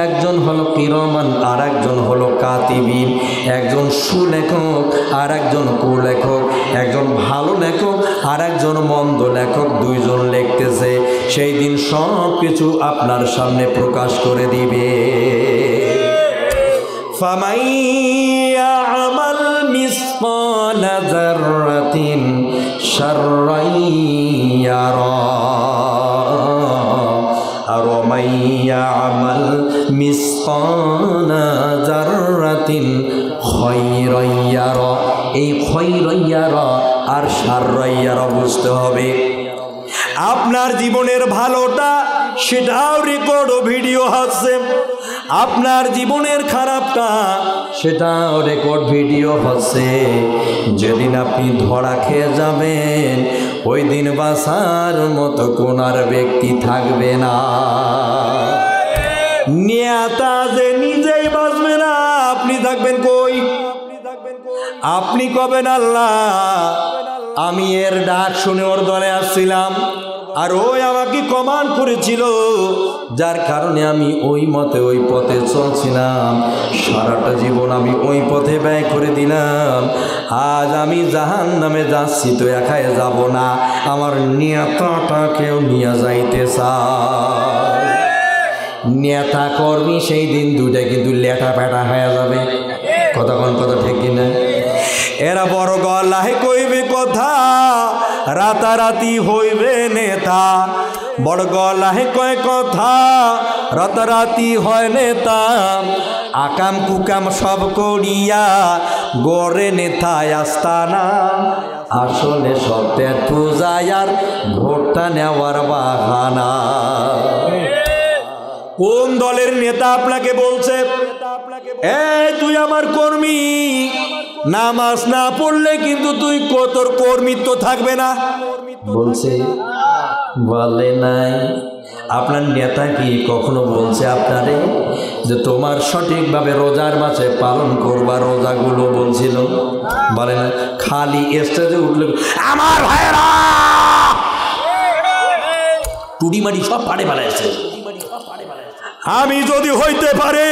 একজন হলো কিরামান আর একজন হলো কাতিবিন। একজন সুলেখক আর একজন কুলেখক, একজন ভালো লেখক আর একজন মন্দ লেখক, দুইজন লিখতেছে। সেই দিন সব কিছু আপনার সামনে প্রকাশ করে দিবে। ফামাই ইয়ামাল মিসকালা যাররাতিন শাররান ইয়ারা আর মান ইয়ামাল মিসকালা যাররাতিন খায়রান ইয়ারা। এই খায়রান ইয়ারা আর শাররান ইয়ারা বুঝতে হবে। আপনার জীবনের ভালোটা সেটাও রেকর্ড ও ভিডিও হচ্ছে, আপনার জীবনের খারাপটা সেটাও রেকর্ড ভিডিও হচ্ছে। যেদিন আপনি ধরা খেয়ে যাবেন, ওই দিন বাঁচার মতো কোন আর ব্যক্তি থাকবে না। নেতা যে নিজেই বাঁচবে না, আপনি থাকবেন কই? আপনি কবেন আল্লাহ আমি এর ডাক শুনে ওর দলে আসছিলাম, আর ওই আমাকে কমান্ড করেছিল, যার কারণে আমি ওই মতে ওই পথে চলছিলাম। সারাটা জীবন আমি ওই পথে ব্যয় করে দিলাম। আজ আমি জাহান্নামে যাচ্ছি, তো একাই যাব না, আমার নেতাটাকেও নিয়ে যাইতে চাই। নেতা কর্মী সেই দিন দুইটা কিন্তু লেটা পেটা হয়ে যাবে। কথা ঠিক কিনা? এরা বড় গলায় কইবে কথা, রাতারাতি হইবে নেতা। বড় গলায় কয় কথা, রাতারাতি হয় নেতা। আকাম কুকাম সব করিয়া গড়ে নেতায় আস্তানা। আসলে সব পেট পূজায় আর ভোটটা নেওয়ার বাহানা। কোন দলের নেতা আপনাকে বলছে, এই তুই আমার কর্মী, নামাজ না পড়লে কিন্তু তুই তোর কর্মীত্ব থাকবে না বলছে? বলে নাই। আপনার নেতা কি কখনো বলছে আপনারে যে তোমার সঠিকভাবে রোজার মাসে পালন করবা রোজাগুলো বলছিল? বলে না। খালি স্টেজে উঠলে আমার ভাইয়েরা টুডিমারি সব পাড়ে বেড়াইছে। আমি যদি হইতে পারে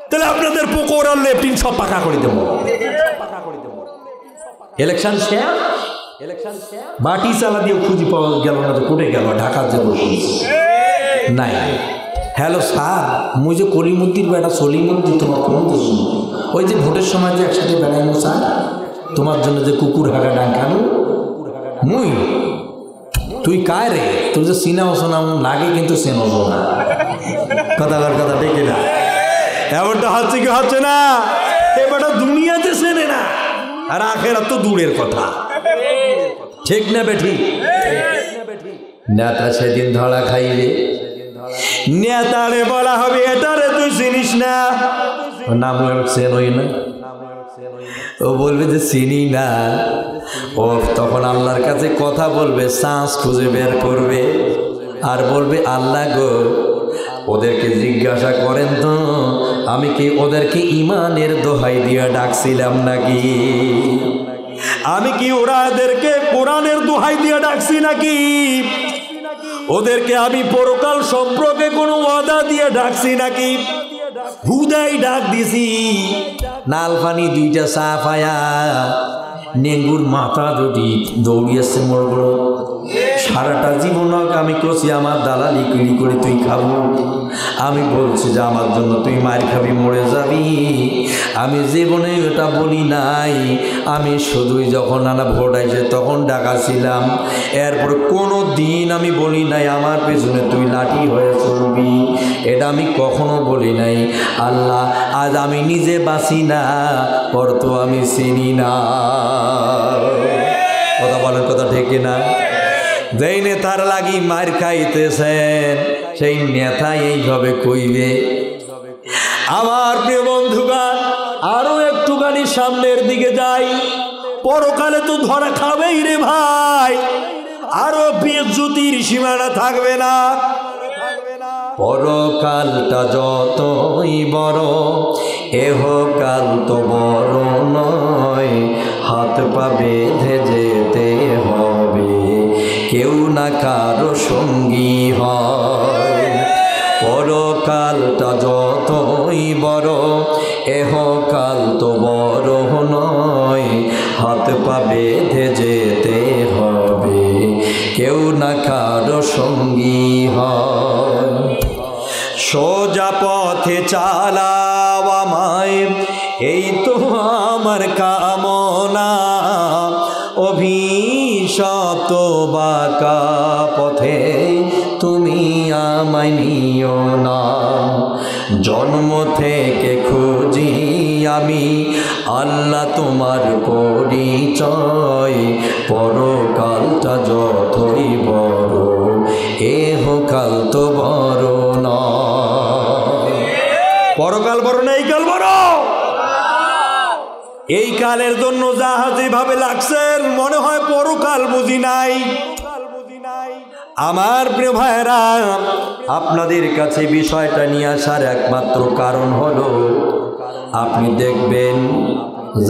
তাহলে আপনাদের পুকুর আর লেফটিন সব পাকা করে দেবো। ইলেকশন শেয়ার বাটি চালা দিয়ে খুঁজি পাওয়া গেল না, তো কোটে গেল ঢাকার যে নাই। হ্যালো স্যার, মুই যে কলিমুদ্দির বেটা সলিমুদ্দিন, তোমার ফোন দিচ্ছি, ওই যে ভোটের সময় যে একসাথে বেড়াইনো স্যার, তোমার জন্য যে কুকুর হাগা ডাকানো মুই, তুই কায় রে, তুই যে চিনাও শোনাম লাগে কিন্তু চেনব না। কথার কথা ডেকে না, এমনটা হচ্ছে কি হচ্ছে না? এবারটা দুনিয়াতে চেনে না, আর আখেরাত তো দূরের কথা। ঠিক না বেঠি? নেতা সেদিন ধরা খাইলে নেতারে বলা হবে এটারে তুই চিনিস না, নাম চেনই না, ও বলবে যে চিনি না। ও তখন আল্লাহর কাছে কথা বলবে, চান্স খুঁজে বের করবে আর বলবে আল্লাহ গো, ওদেরকে জিজ্ঞাসা করেন তো আমি কি ওদেরকে ইমানের দোহাই দিয়ে ডাকছিলাম নাকি? আমি কি ওদেরকে কোরআনের দোহাই দিয়ে ডাকছি নাকি? ওদেরকে আমি পরকাল সম্পর্কে কোনো ওয়াদা দিয়ে ডাকছি নাকি? হুদাই ডাক দিছি, নালফানি দুইটা চা পায়া নেঙ্গুর মাথা যদি দৌড়িয়েছে মরগুলো। সারাটা জীবন আমি কষি আমার দালালি কিড়ি করে তুই খাবো, আমি বলছি যে আমার জন্য তুই মার খাবি, মরে যাবি। আমি জীবনে ওটা বলি নাই, আমি শুধুই যখন নানা ভোট আইছে তখন ডাকাছিলাম, এরপর কোনো দিন আমি বলি নাই আমার পেছনে তুই লাঠি হয়ে চলবি, এটা আমি কখনো বলি নাই। আল্লাহ আজ আমি নিজে বাঁচি না, পর তো আমি চিনি না। কথা বলেন, কথা ঠিক না? যেই নেতার লাগি মার খাইতেছেন সেই নেতা এইভাবে কইবে। আমার প্রিয় বন্ধুগণ, আরো একটুখানি সামনের দিকে যাই, পরকালে তো ধরা খাবেই রে ভাই, আরো বেজ্জতির সীমানা থাকবে না। পরকালটা যতই বড়, এহকাল তো বড় নয়, হাত পা বেঁধে যেতে হবে, কেউ না কারো সঙ্গী হয়। পরকালটা যতই বড়, এহকাল তো বড় নয়, হাত পা বেঁধে যেতে হবে, কেউ না কারো সঙ্গী হয়। সোজা পথে চালাও আমায়, এই তো আমার কামনা, অভিশপ্ত বাঁকা পথে তুমি আমায় নিও না। জন্ম থেকে খুঁজি আমি আল্লাহ তোমার পরিচয়, পরকালটা যতই বড়, এহকাল তো বড় নয়। পরকাল বড় না, এই কাল বড়। এই কালের জন্য জাহাজে ভাবে লাগছেন, মনে হয় পরকাল বুঝি নাই। আমার প্রিয় ভাইরা, আপনাদের কাছে বিষয়টা নিয়ে আসার একমাত্র কারণ হলো, আপনি দেখবেন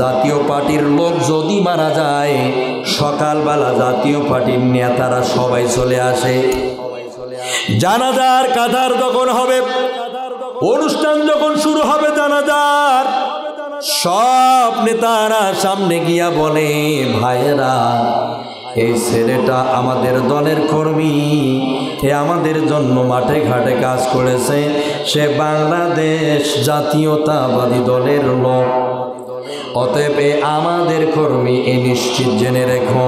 জাতীয় পার্টির লোক যদি মারা যায়, সকালবেলা জাতীয় পার্টির নেতারা সবাই চলে আসে। জানাজার কাতার যখন হবে, অনুষ্ঠান যখন শুরু হবে জানাজার, সব নেতারা সামনে গিয়া বলে, ভাইয়েরা এই ছেলেটা আমাদের দলের কর্মী, এ আমাদের জন্য মাঠে ঘাটে কাজ করেছে, সে বাংলাদেশ জাতীয়তাবাদী দলের লোক, অতএব আমাদের কর্মী এ নিশ্চিত জেনে রেখো।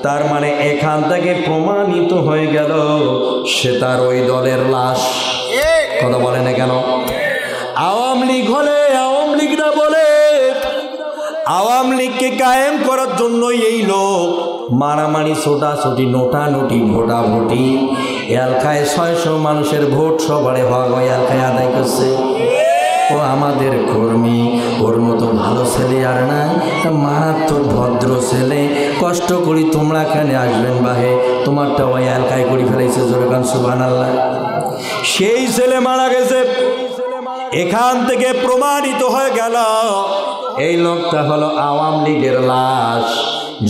তার মানে এখান থেকে প্রমাণিত হয়ে গেল সে তার ওই দলের লাশ। কথা বলে না কেন? আওয়ামী লীগ হলে আওয়ামী লীগরা বলে, আওয়ামী লীগকে কায়েম করার জন্য এই লোক মারামারি, ছোটাছুটি, নোটানুটি, ভোটাভুটি, এলাকায় 600 মানুষের ভোট সবারে ভাগ হয়ে এলাকায় আদায় করছে। ও আমাদের কর্মী, ওর মতো ভালো ছেলে আর নাই, মারাত্মক ভদ্র ছেলে, কষ্ট করি তোমরা এখানে আসবেন বাহে, তোমারটা ওই এলাকায় করে ফেলেছে, জোরকান সুবহানাল্লাহ। সেই ছেলে মারা গেছে, এখান থেকে প্রমাণিত হয়ে গেল এই লোকটা হলো আওয়ামী লীগের লাশ।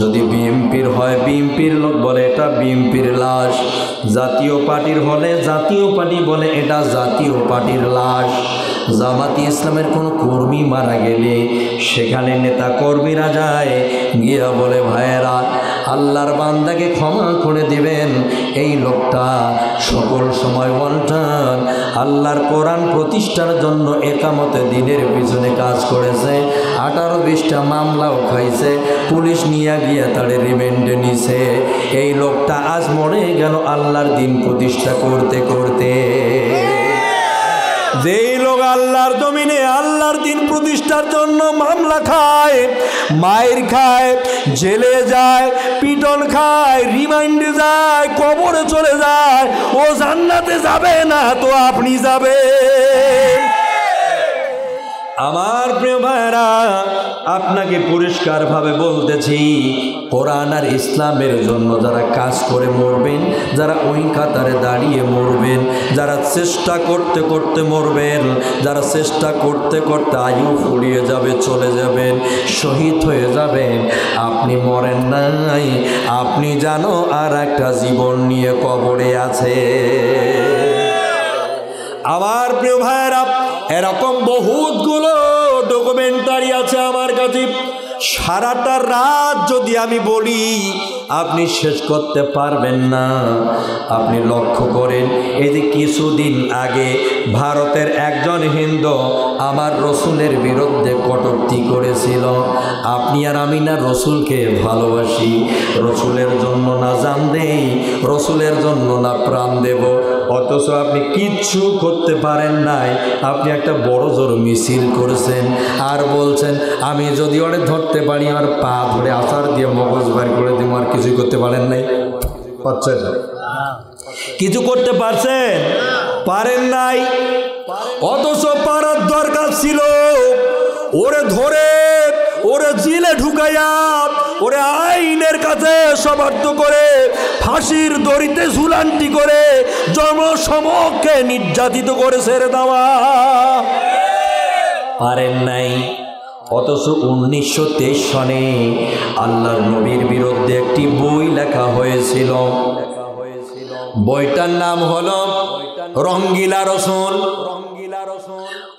যদি বিএনপির হয় বিএনপির লোক বলে এটা বিএনপির লাশ, জাতীয় পার্টির হলে জাতীয় পার্টি বলে এটা জাতীয় পার্টির লাশ। জামাতি ইসলামের কোনো কর্মী মারা গেলে সেখানে নেতা কর্মীরা যায় গিয়া বলে ভাইয়েরা আল্লাহর বান্দাকে ক্ষমা করে দিবেন, এই লোকটা সকল সময় ওয়ান্টান আল্লাহর কোরআন প্রতিষ্ঠার জন্য একামতে দিনের পিছনে কাজ করেছে, 18-20টা মামলাও খাইছে, পুলিশ নিয়ে গিয়ে তার রিমান্ডে নিছে। এই লোকটা আজ মরে গেল আল্লাহর দিন প্রতিষ্ঠা করতে করতে। যেই লোক আল্লাহর জমিনে আল্লাহর দিন প্রতিষ্ঠার জন্য মামলা খায়, মায়ের খায়, জেলে যায়, পিটন খায়, রিমান্ডে যায়, কবরে চলে যায়, ও জান্নাতে যাবে না তো আপনি যাবেন। আমার প্রিয় ভাইরা, আপনাকে পরিষ্কারভাবে বলতেছি, কোরআন আর ইসলামের জন্য যারা কাজ করে মরবেন, যারা ওই কাতারে দাঁড়িয়ে মরবেন, যারা চেষ্টা করতে করতে মরবেন, যারা চেষ্টা করতে করতে আয়ু ফুরিয়ে যাবে, চলে যাবেন, শহীদ হয়ে যাবেন, আপনি মরেন নাই, আপনি জানো আর একটা জীবন নিয়ে কবরে আছে। আমার প্রিয় ভাইরা, এরকম বহুতগুলো ডকুমেন্টারি আছে আমার কাছে, সারাটা রাত যদি আমি বলি আপনি শেষ করতে পারবেন না। আপনি লক্ষ্য করেন, এই যে কিছুদিন আগে ভারতের একজন হিন্দু আমার রসুলের বিরুদ্ধে কটূক্তি করেছিল। আপনি আর আমি না রসুলকে ভালোবাসি, রসুলের জন্য না জান দেই, রসুলের জন্য না প্রাণ দেব, অথচ আপনি কিচ্ছু করতে পারেন নাই। আপনি একটা বড় জোর মিছিল করেছেন আর বলছেন আমি যদি ওরে ধরতে পারি আর পা ধরে আচার দিয়ে মগজ বার করে দিব, আর কিছুই করতে পারেন নাই। কিছু করতে পারছেন? পারেন নাই। অথচ পারার দরকার ছিল, ওরে ধরে ওরে জেলে ঢুকাইয়া ওরে আইনের কাছে সমাপ্ত করে ফাঁসির দড়িতে ঝুলান্তি করে জনসমক্ষে নির্যাতিত করে ছেড়ে দেওয়া। পারেন নাই। অথচ 1923 সনে আল্লাহর নবীর বিরুদ্ধে একটি বই লেখা হয়েছিল। বইটার নাম হলো রঙ্গিলা রসুল।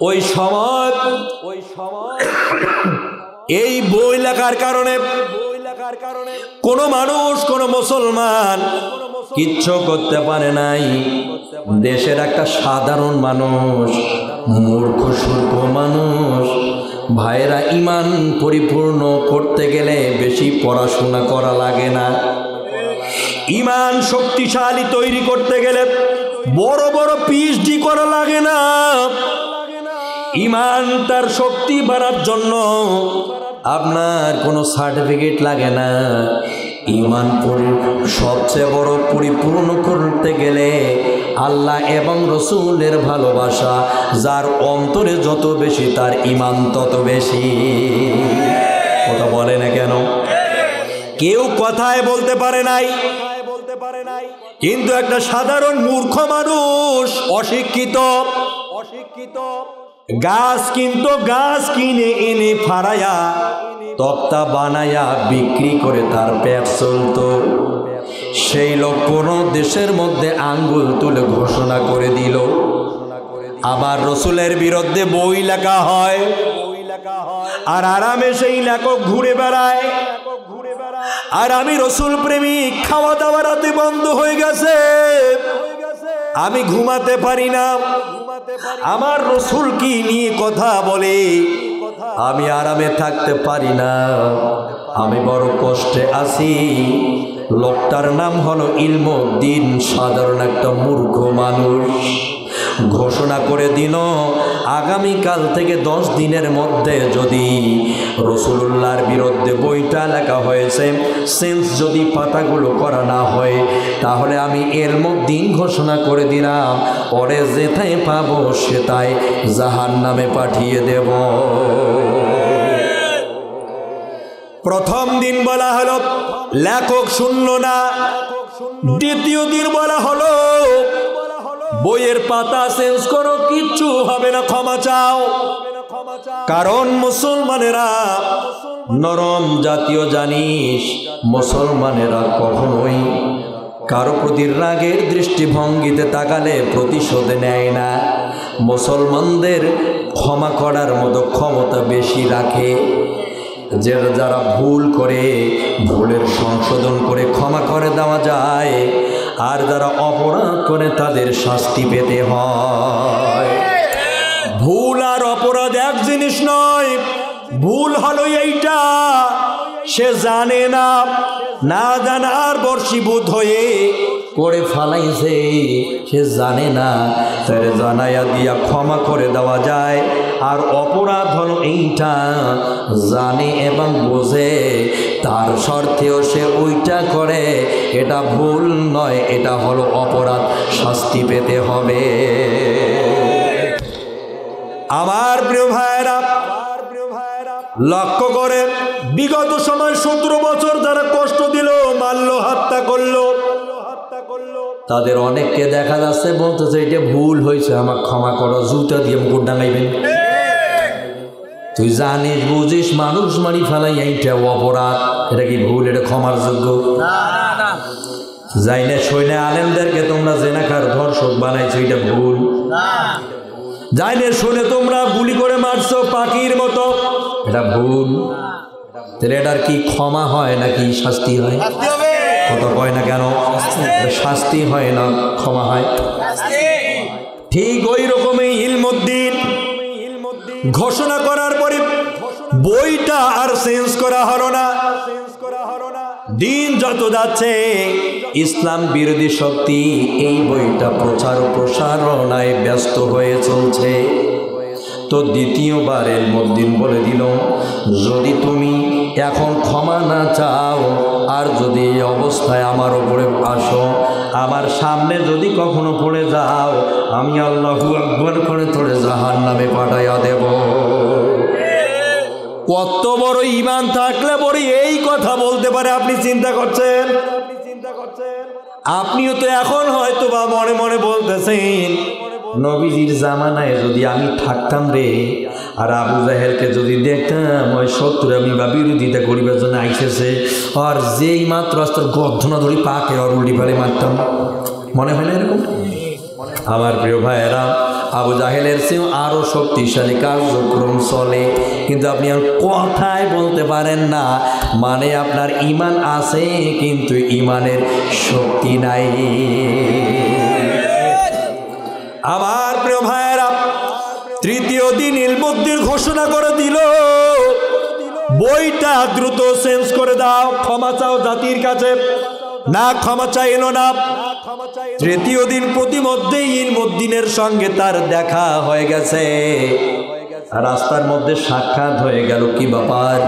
ওই সময় এই বই লেখার কারণে কোনো মানুষ, কোনো মুসলমান কিচ্ছু করতে পারে নাই। দেশের একটা সাধারণ মানুষ, মূর্খ সূর্খ মানুষ, ভাইরা ইমান পরিপূর্ণ করতে গেলে বেশি পড়াশোনা করা লাগে না। ইমান শক্তিশালী তৈরি করতে গেলে বড় বড় পিএইচডি করা লাগে না। ইমান তার শক্তি বাড়ার জন্য আপনার কোনো সার্টিফিকেট লাগে না। ইমান সবচেয়ে বড় পরিপূর্ণ করতে গেলে আল্লাহ এবং রসুলের ভালোবাসা, যার অন্তরে যত বেশি তার ইমান তত বেশি। কথা বলে না কেন? কেউ কথায় বলতে পারে নাই, কিন্তু একটা সাধারণ মূর্খ মানুষ, অশিক্ষিত গাছ কিনে এনে ফাড়াইয়া তক্তা বানায়া বিক্রি করে তার পেট চলত। সেই লোক কোনো দেশের মধ্যে আঙ্গুল তুলে ঘোষণা করে দিল, আবার রসুলের বিরুদ্ধে বই লেখা হয়, আর আরামে সেই লেখক ঘুরে বেড়ায়। আর আমি রসুল প্রেমিক, খাওয়া দাওয়া রাতে বন্ধ হয়ে গেছে, আমি ঘুমাতে পারি না, আমার রসুল কি নিয়ে কথা বলে, আমি আরামে থাকতে পারি না, আমি বড় কষ্টে আছি। লোকটার নাম হলো ইলমউদ্দিন, সাধারণ একটা মূর্খ মানুষ। ঘোষণা করে দিল আগামীকাল থেকে 10 দিনের মধ্যে যদি রসুলুল্লাহর বিরুদ্ধে বইটা লেখা হয়েছে চেঞ্জ যদি পাতাগুলো করা না হয়, তাহলে আমি ইলমউদ্দিন ঘোষণা করে দিলাম ওরে যেথায় পাবো সেটাই জাহান্নামে পাঠিয়ে দেব। প্রথম দিন বলা হলো লেখক শুনল না, দ্বিতীয় দিন বলা হলো বইয়ের পাতা চেঞ্জ করো, কিচ্ছু হবে না, ক্ষমা চাও। কারণ মুসলমানেরা নরম জাতীয় জানিস, মুসলমানেরা কখনোই কারো প্রতি রাগের দৃষ্টিভঙ্গিতে তাকালে প্রতিশোধ নেয় না। মুসলমানদের ক্ষমা করার মতো ক্ষমতা বেশি রাখে। যে যারা ভুল করে ভুলের সংশোধন করে ক্ষমা করে দেওয়া যায়, আর যারা অপরাধ করে তাদের শাস্তি পেতে হয়। ভুল আর অপরাধ এক জিনিস নয়। ভুল হলো এইটা, সে জানে না, না জানার বর্ষীভূত হয়ে করে ফালাইছে, সে জানে না, তার জানাইয়া দিয়া ক্ষমা করে দেওয়া যায়। আর অপরাধ হলো এইটা, জানে এবং বোঝে, তার স্বার্থেও সে ওইটা করে, এটা ভুল নয়, এটা হলো অপরাধ, শাস্তি পেতে হবে। আমার প্রিয় ভাইরা, লক্ষ্য করে বিগত সময় 17 বছর যারা কষ্ট দিল, মারলো, হত্যা করলো, তাদের অনেককে দেখা যাচ্ছে বলতেছে এটা ভুল হয়েছে, আমার ক্ষমা করো, জুতা দিয়ে মুকুট ডাঙাইবেন। তুই জানিস বুঝিস মানুষ মারি ফেলাই, এইটা অপরাধ, এটা কি ভুল, এটা ক্ষমার যোগ্য? যাই না সৈন্য আলেমদেরকে তোমরা জেনাকার ধর্ষক বানাইছো, এটা ভুল। যাই না শুনে তোমরা গুলি করে মারছো পাখির মতো, এটা ভুল। তাহলে এটার কি ক্ষমা হয় নাকি শাস্তি হয়? কথা কয় না কেন? শাস্তি হয় না, ক্ষমা হয়। ঠিক ওই রকমই ইলমুদ্দিন ঘোষণা করার পরে বইটা আর চেঞ্জ করা হলো না। দিন যত যাচ্ছে ইসলাম বিরোধী শক্তি এই বইটা প্রচার প্রসারণায় ব্যস্ত হয়ে চলছে। তো দ্বিতীয়বার ইলমুদ্দিন বলে দিল, যদি তুমি এখন ক্ষমা না চাও, আর যদি এই অবস্থায় আমার উপরে আসো, আমার সামনে যদি কখনো পড়ে যাও, আমি আল্লাহু আকবার করে তোরে জাহান্নামে পাঠাইয়া দেব। কত বড় ঈমান থাকলে বড় এই কথা বলতে পারে? আপনি চিন্তা করছেন? আপনিও তো এখন হয়তো বা মনে মনে বলতেছেন, নবীজির জামানায় যদি আমি থাকতাম রে, আর আবু জাহেলকে যদি দেখতাম ওই শত্রু আমি বা বিরোধিতা করিবার জন্য আইসেছে, আর যেই মাত্র আস্তে গর্ধনা ধরি পাকে আর উল্টি পারে মারতাম, মনে হয় না এরকম? আমার প্রিয় ভাইয়েরা, আবু জাহেলের চেয়েও আরো শক্তিশালী কার্যক্রম চলে, কিন্তু আপনি আর কথায় বলতে পারেন না, মানে আপনার ঈমান আছে কিন্তু ঈমানের শক্তি নাই। আমার প্রিয় ভাইয়েরা, তৃতীয় দিন ইলমুদ্দিন ঘোষণা করে দিল, বইটা দ্রুত চেঞ্জ করে দাও, ক্ষমা চাও জাতির কাছে। না, ক্ষমা চাইল না। তৃতীয় দিন প্রতিমধ্যে ইলমুদ্দিনের সঙ্গে তার দেখা হয়ে গেছে, রাস্তার মধ্যে সাক্ষাৎ হয়ে গেল। কি ব্যাপার,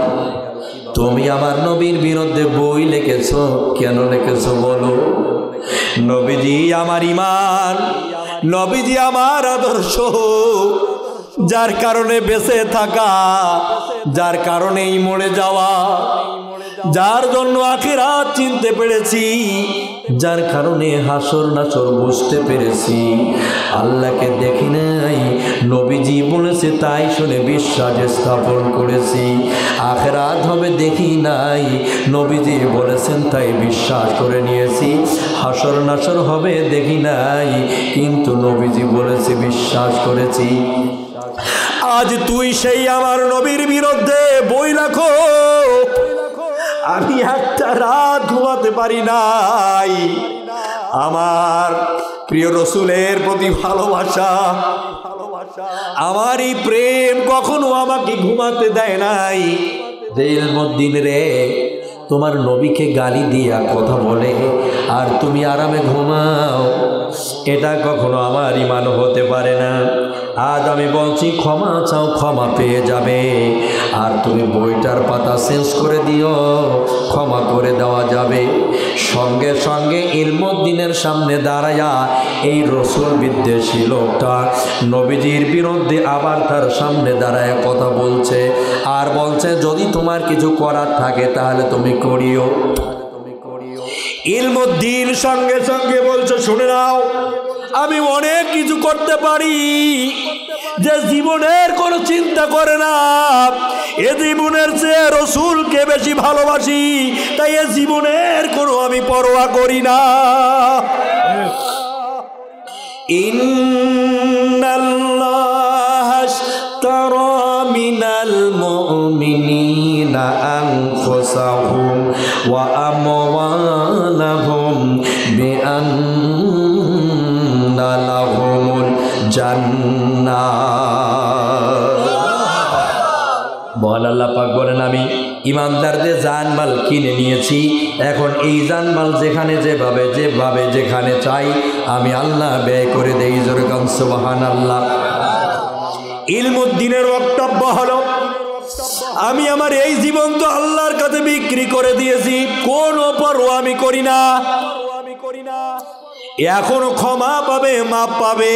তুমি আমার নবীর বিরুদ্ধে বই লিখেছো, কেন লিখেছো বলো? নবীজি আমার ঈমান, নবীজি আমার আদর্শ, যার কারণে বেঁচে থাকা, যার কারণেই মরে যাওয়া, যার জন্য আখিরাত চিনতে পেরেছি, যার কারণে হাসর নাসর বুঝতে পেরেছি, আল্লাহকে দেখি নাই, নবীজি বলেছে তাই শুনে বিশ্বাস স্থাপন করেছি। আখিরাত হবে দেখি নাই, নবীজি বলেছেন তাই বিশ্বাস করে নিয়েছি। হাসর নাসর হবে দেখি নাই, কিন্তু নবীজি বলেছে বিশ্বাস করেছি। আজ তুই সেই আমার নবীর বিরুদ্ধে বই লেখো, আমি একটা রাত ঘুমাতে পারি নাই। আমার প্রিয় রসুলের প্রতি ভালোবাসা, আমার এই প্রেম কখনো আমাকে ঘুমাতে দেয় নাই। ইলমুদ্দিন রে, তোমার নবীকে গালি দিয়া কথা বলে আর তুমি আরামে ঘুমাও, এটা কখনো আমার ঈমান হতে পারে না। আজ আমি বলছি ক্ষমা চাও, ক্ষমা পেয়ে যাবে। আর তুমি বইটার পাতা চেঞ্জ করে দিও, ক্ষমা করে দেওয়া যাবে। সঙ্গে সঙ্গে ইলমুদ্দিনের সামনে দাঁড়ায়া এই রসুল বিদ্বেষী লোকটা নবীজির বিরুদ্ধে আবার তার সামনে দাঁড়ায় কথা বলছে, আর বলছে যদি তোমার কিছু করার থাকে তাহলে তুমি করিও। ইলমুদ্দিন সঙ্গে সঙ্গে বলছে, শুনে নাও, আমি অনেক কিছু করতে পারি, যে জীবনের কোনো চিন্তা করে না, এ জীবনের চেয়ে রসুলকে বেশি ভালোবাসি, তাই এ জীবনের কোনো আমি পরোয়া করি না। ইন্নাল্লাহা আশতারা মিনাল মুমিনিনা আনফুসাহুম ওয়া আমওয়ালাহুম বিআন্না লাহুমুল জান্নাহ। মহান আল্লাহ পাক বলেন, আমি ইমানদারদের জানমাল কিনে নিয়েছি, এখন এই জানমাল যেখানে যেভাবে যেখানে চাই আমি আল্লাহ ব্যয় করে দেই। জোরে কান সুবহানাল্লাহ। ইলমুদ্দিনের বক্তব্য হলো, আমি আমার এই জীবন তো আল্লাহর কাছে বিক্রি করে দিয়েছি, কোনো পরোয়া আমি করি না। এখনো ক্ষমা পাবে, মাপ পাবে।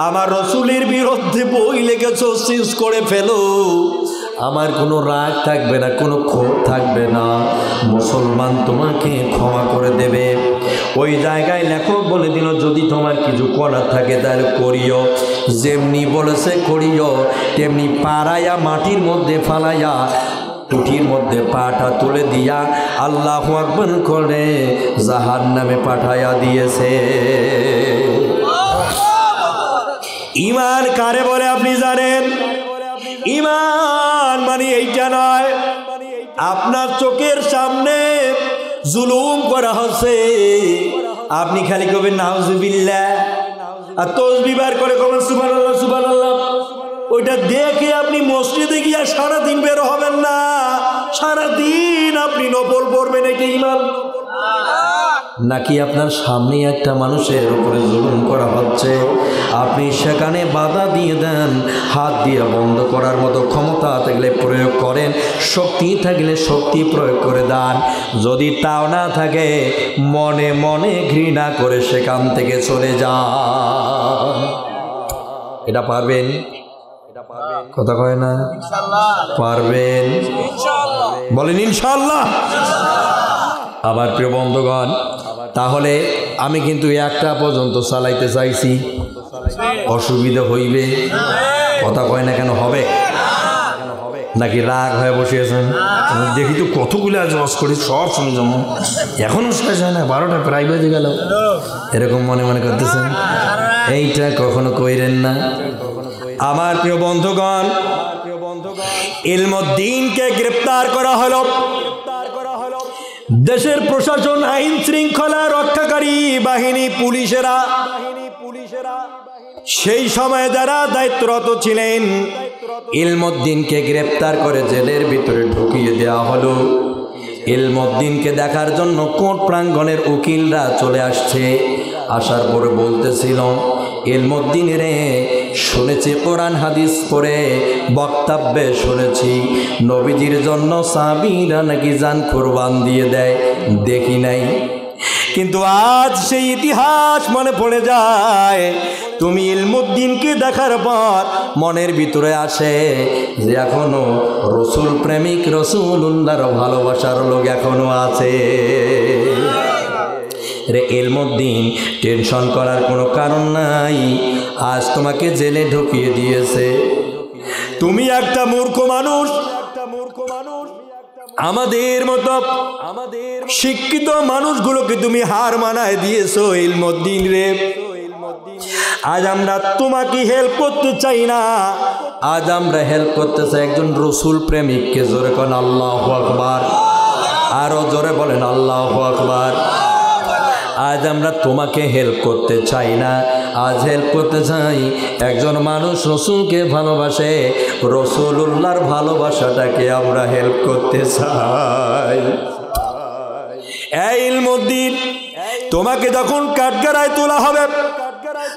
আমার রসুলের বিরুদ্ধে বই লিখেছ, সিজ করে ফেলো, আমার কোনো রাগ থাকবে না, কোনো ক্ষোভ থাকবে না, মুসলমান তোমাকে ক্ষমা করে দেবে। ওই জায়গায় লেখক বলে দিল, যদি তোমার কিছু করার থাকে তাহলে করিও, যেমনি বলেছে করিও, তেমনি পাড়াইয়া মাটির মধ্যে ফালাইয়া টুটির মধ্যে পাটা তুলে দিয়া আল্লাহু আকবার করে জাহান্নামে পাঠাইয়া দিয়েছে। ঈমান কারে বলে আপনি জানেন? ঈমান মানে এইটা নয়, আপনার চোখের সামনে জুলুম করা হচ্ছে, আপনি খালি কবেন নাউজুবিল্লাহ আর তাসবিহ বার করে কবেন সুবহানাল্লাহ সুবহানাল্লাহ। ওইটা দেখে আপনি মসজিদে গিয়া সারাদিন বের হবেন না, সারাদিন আপনি নফল পড়বেন, এটা ঈমান? নাকি আপনার সামনে একটা মানুষের উপরে জুলুম করা হচ্ছে, আপনি সেখানে বাধা দিয়ে দেন, হাত দিয়ে বন্ধ করার মতো ক্ষমতা থাকলে প্রয়োগ করেন, শক্তি থাকলে শক্তি প্রয়োগ করে দেন, যদি তাও না থাকে মনে মনে ঘৃণা করে সেখান থেকে চলে যান। এটা পারবেন? কথা কয় না? পারবেন? বলেন ইনশাআল্লাহ। আমার প্রিয় বন্ধুগণ, তাহলে আমি কিন্তু একটা পর্যন্ত চালাইতে চাইছি, অসুবিধা হইবে? কথা কয় না কেন? হবে নাকি রাগ হয়ে বসিয়েছেন? দেখি তো কতগুলো আজ ওয়াজ করি, সব শুনে যাবো, এখনো শেষ হয় না, 12টা প্রায় বেজে গেল, এরকম মনে মনে করতেছেন? এইটা কখনো কইরেন না। আমার প্রিয় বন্ধুগণ, ইলমুদ্দিনকে গ্রেপ্তার করা হলো। দেশের প্রশাসন, আইন শৃঙ্খলা রক্ষাকারী বাহিনী, পুলিশেরা, সেই সময় যারা দায়িত্বরত ছিলেন, ইলমুদ্দিনকে গ্রেপ্তার করে জেলের ভিতরে ঢুকিয়ে দেওয়া হলো। ইলমুদ্দিনকে দেখার জন্য কোর্ট প্রাঙ্গণের উকিলরা চলে আসছে। আসার পরে বলতেছিল, ইলমুদ্দিন রে, শুনেছি কোরআন হাদিস পড়ে বক্তব্যে শুনেছি নবীজির জন্য সাহাবীরা নাকি জান কুরবান দিয়ে দেয়, দেখি নাই, কিন্তু আজ সেই ইতিহাস মনে পড়ে যায়। তুমি ইলমুদ্দিনকে দেখার পর মনের ভিতরে আসে যে এখনো রসুল প্রেমিক, রসুলুল্লাহর ভালোবাসার লোক এখনো আছে। রে ইলমুদ্দিন, টেনশন করার কোনো কারণ নাই, আজ তোমাকে জেলে ঢুকিয়ে দিয়েছে। তুমি একটা মূর্খ মানুষ, আমাদের মতো শিক্ষিত মানুষগুলোকে তুমি হার মানায় দিয়েছো ইলমুদ্দিন রে। আজ আমরা তোমাকে হেল্প করতে চাই না, আজ আমরা হেল্প করতে চাই একজন রসুল প্রেমিককে। জোরে কোন আল্লাহু আকবার, আরো জোরে বলেন আল্লাহু আকবার। আজ আমরা তোমাকে হেল্প করতে চাই না, আজ হেল্প করতে চাই একজন মানুষ রসুলকে ভালোবাসে, রসুলুল্লাহর ভালোবাসাটাকে আমরা হেল্প করতে চাই। এই ইলমুদ্দিন, তোমাকে যখন কাঠগড়ায় তোলা হবে,